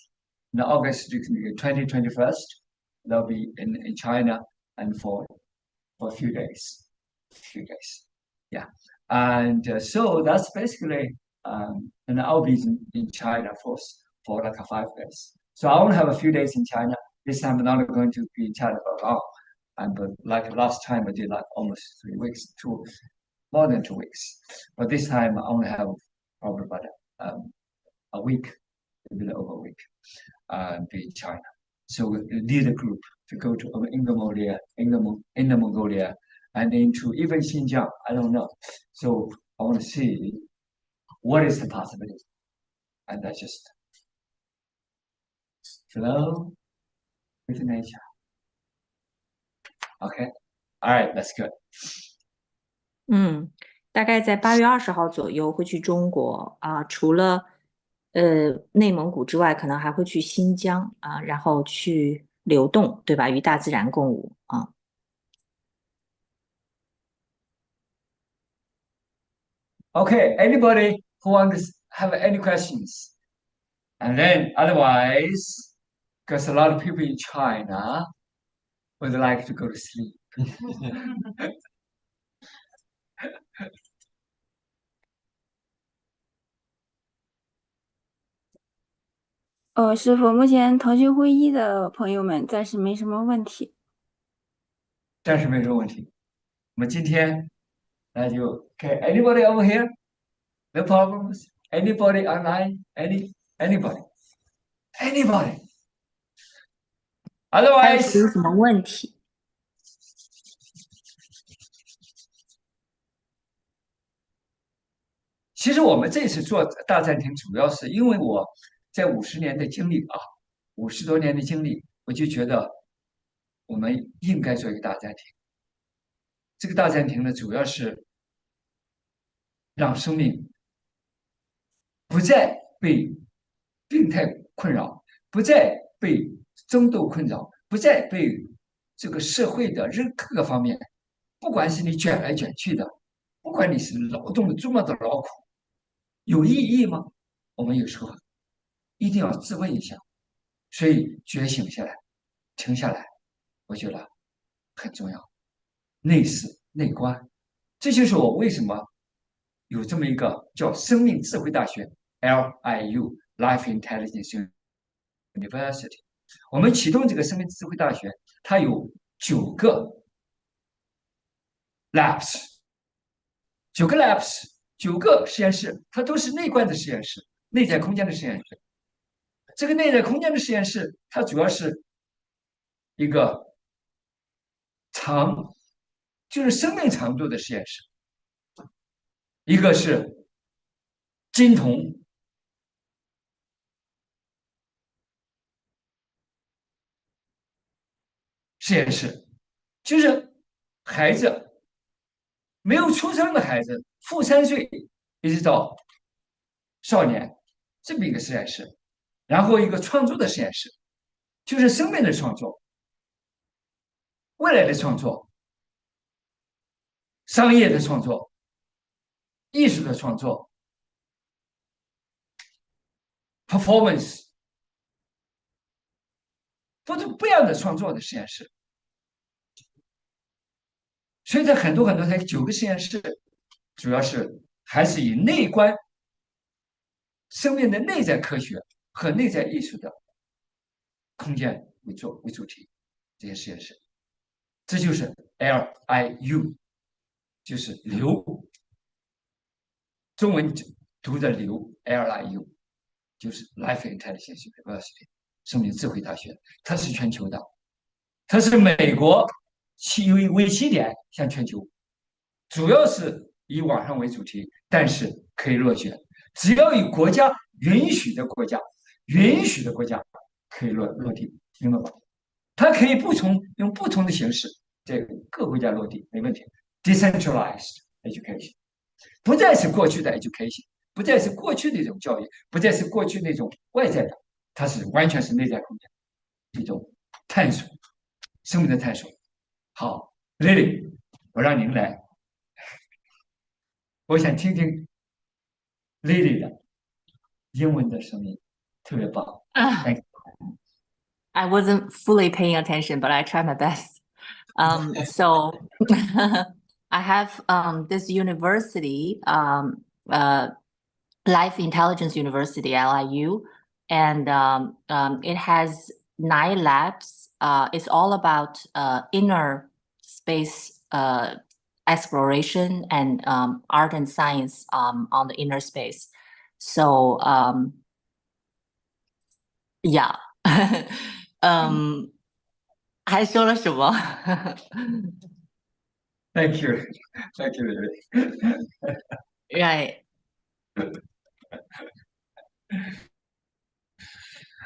And August 2021st, they'll be in China and for a few days. Yeah. And so that's basically, and I'll be in China for like 5 days. So I only have a few days in China. This time I'm not going to be in China for long. But like last time I did like almost 3 weeks, more than 2 weeks. But this time I only have probably about a week, a bit over a week, be in China. So we lead a group to go to Inner Mongolia, and into even Xinjiang. I don't know. So I want to see what is the possibility, and I just flow with nature. Okay, all right, that's good. 大概在8月20号左右会去中国除了内蒙古之外，可能还会去新疆然后去流动，对吧？与大自然共舞Okay, anybody who wants to have any questions? And then otherwise, because a lot of people in China would like to go to sleep. 师傅，目前腾讯会议的朋友们暂时没什么问题。暂时没什么问题。我们今天那就 anybody over here? No problems. Anybody online? Anybody? Anybody? 还有谁 Otherwise, 有什么问题？其实我们这次做大暂停，主要是因为我在50年的经历50多年的经历，我就觉得我们应该做一个大暂停。这个大暂停呢，主要是让生命不再被病态困扰，不再被争斗困扰，不再被这个社会的各个方面，不管是你卷来卷去的，不管你是劳动的多么的劳苦，有意义吗？我们有时候一定要自问一下。所以觉醒下来，停下来，我觉得很重要。内视内观，这就是我为什么有这么一个叫生命智慧大学 （LIU Life Intelligence University）。我们启动这个生命智慧大学，它有9个 labs，9个实验室，它都是内观的实验室，内在空间的实验室。这个内在空间的实验室，它主要是一个就是生命长度的实验室，一个是金童实验室，就是孩子没有出生的孩子，负3岁一直到少年这么一个实验室，然后一个创作的实验室，就是生命的创作、未来的创作、商业的创作、艺术的创作、performance，不一样的创作的实验室。所以在很多才9个实验室，主要是还是以内观生命的内在科学和内在艺术的空间为主题，这些实验室，这就是 LIU，就是流，中文读的流 LIU，就是 Life Intelligence University， 生命智慧大学，它是全球的，它是美国为起点向全球，主要是以网上为主题，但是可以落选，只要以国家允许的国家，可以落地，明白吗？它可以用不同的形式，在各国家落地，没问题。Decentralized education 不再是过去的 education，不再是过去的一种教育，不再是过去那种外在的，它是完全是内在空间一种探索，生命的探索。好，Lily，我让您来，我想听听 Lily 的英文的声音，特别棒。Thank you. I wasn't fully paying attention, but I tried my best. So I have this university, Life Intelligence University, LIU, and it has 9 labs. It's all about inner space exploration and art and science on the inner space. So yeah. 还说了什么？ Thank you. Thank you, Lily. Right.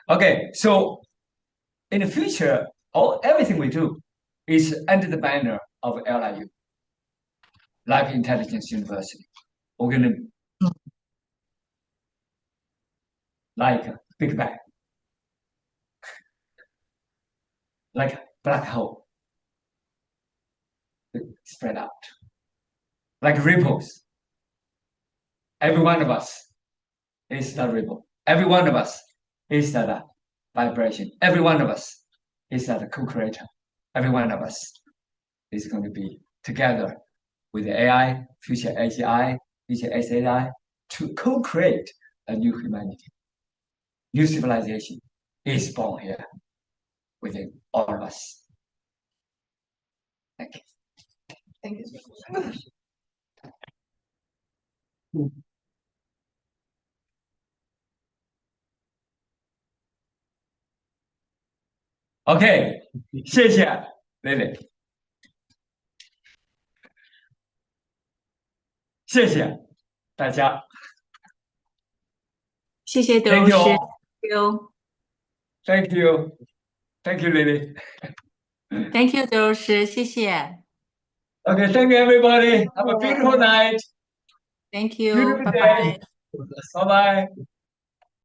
Okay, so in the future, everything we do is under the banner of LIU, Life Intelligence University. We're going to like Big Bang, like a black hole, spread out, like ripples. Every one of us is that ripple. Every one of us is that vibration. Every one of us is that co-creator. Every one of us is going to be together with the AI, future AGI, future SAI, to co-create a new humanity. New civilization is born here within all of us. Thank you. Thank you so much. OK，谢谢蕾蕾，谢谢大家。谢谢德 Thank 如 you 师 all. ，Thank you， Thank you. Thank you, Lily. Thank you，德如师，谢谢 Okay, thank you, everybody. Have a beautiful night. ，Thank you， Beautiful 拜 day. 拜。Bye bye.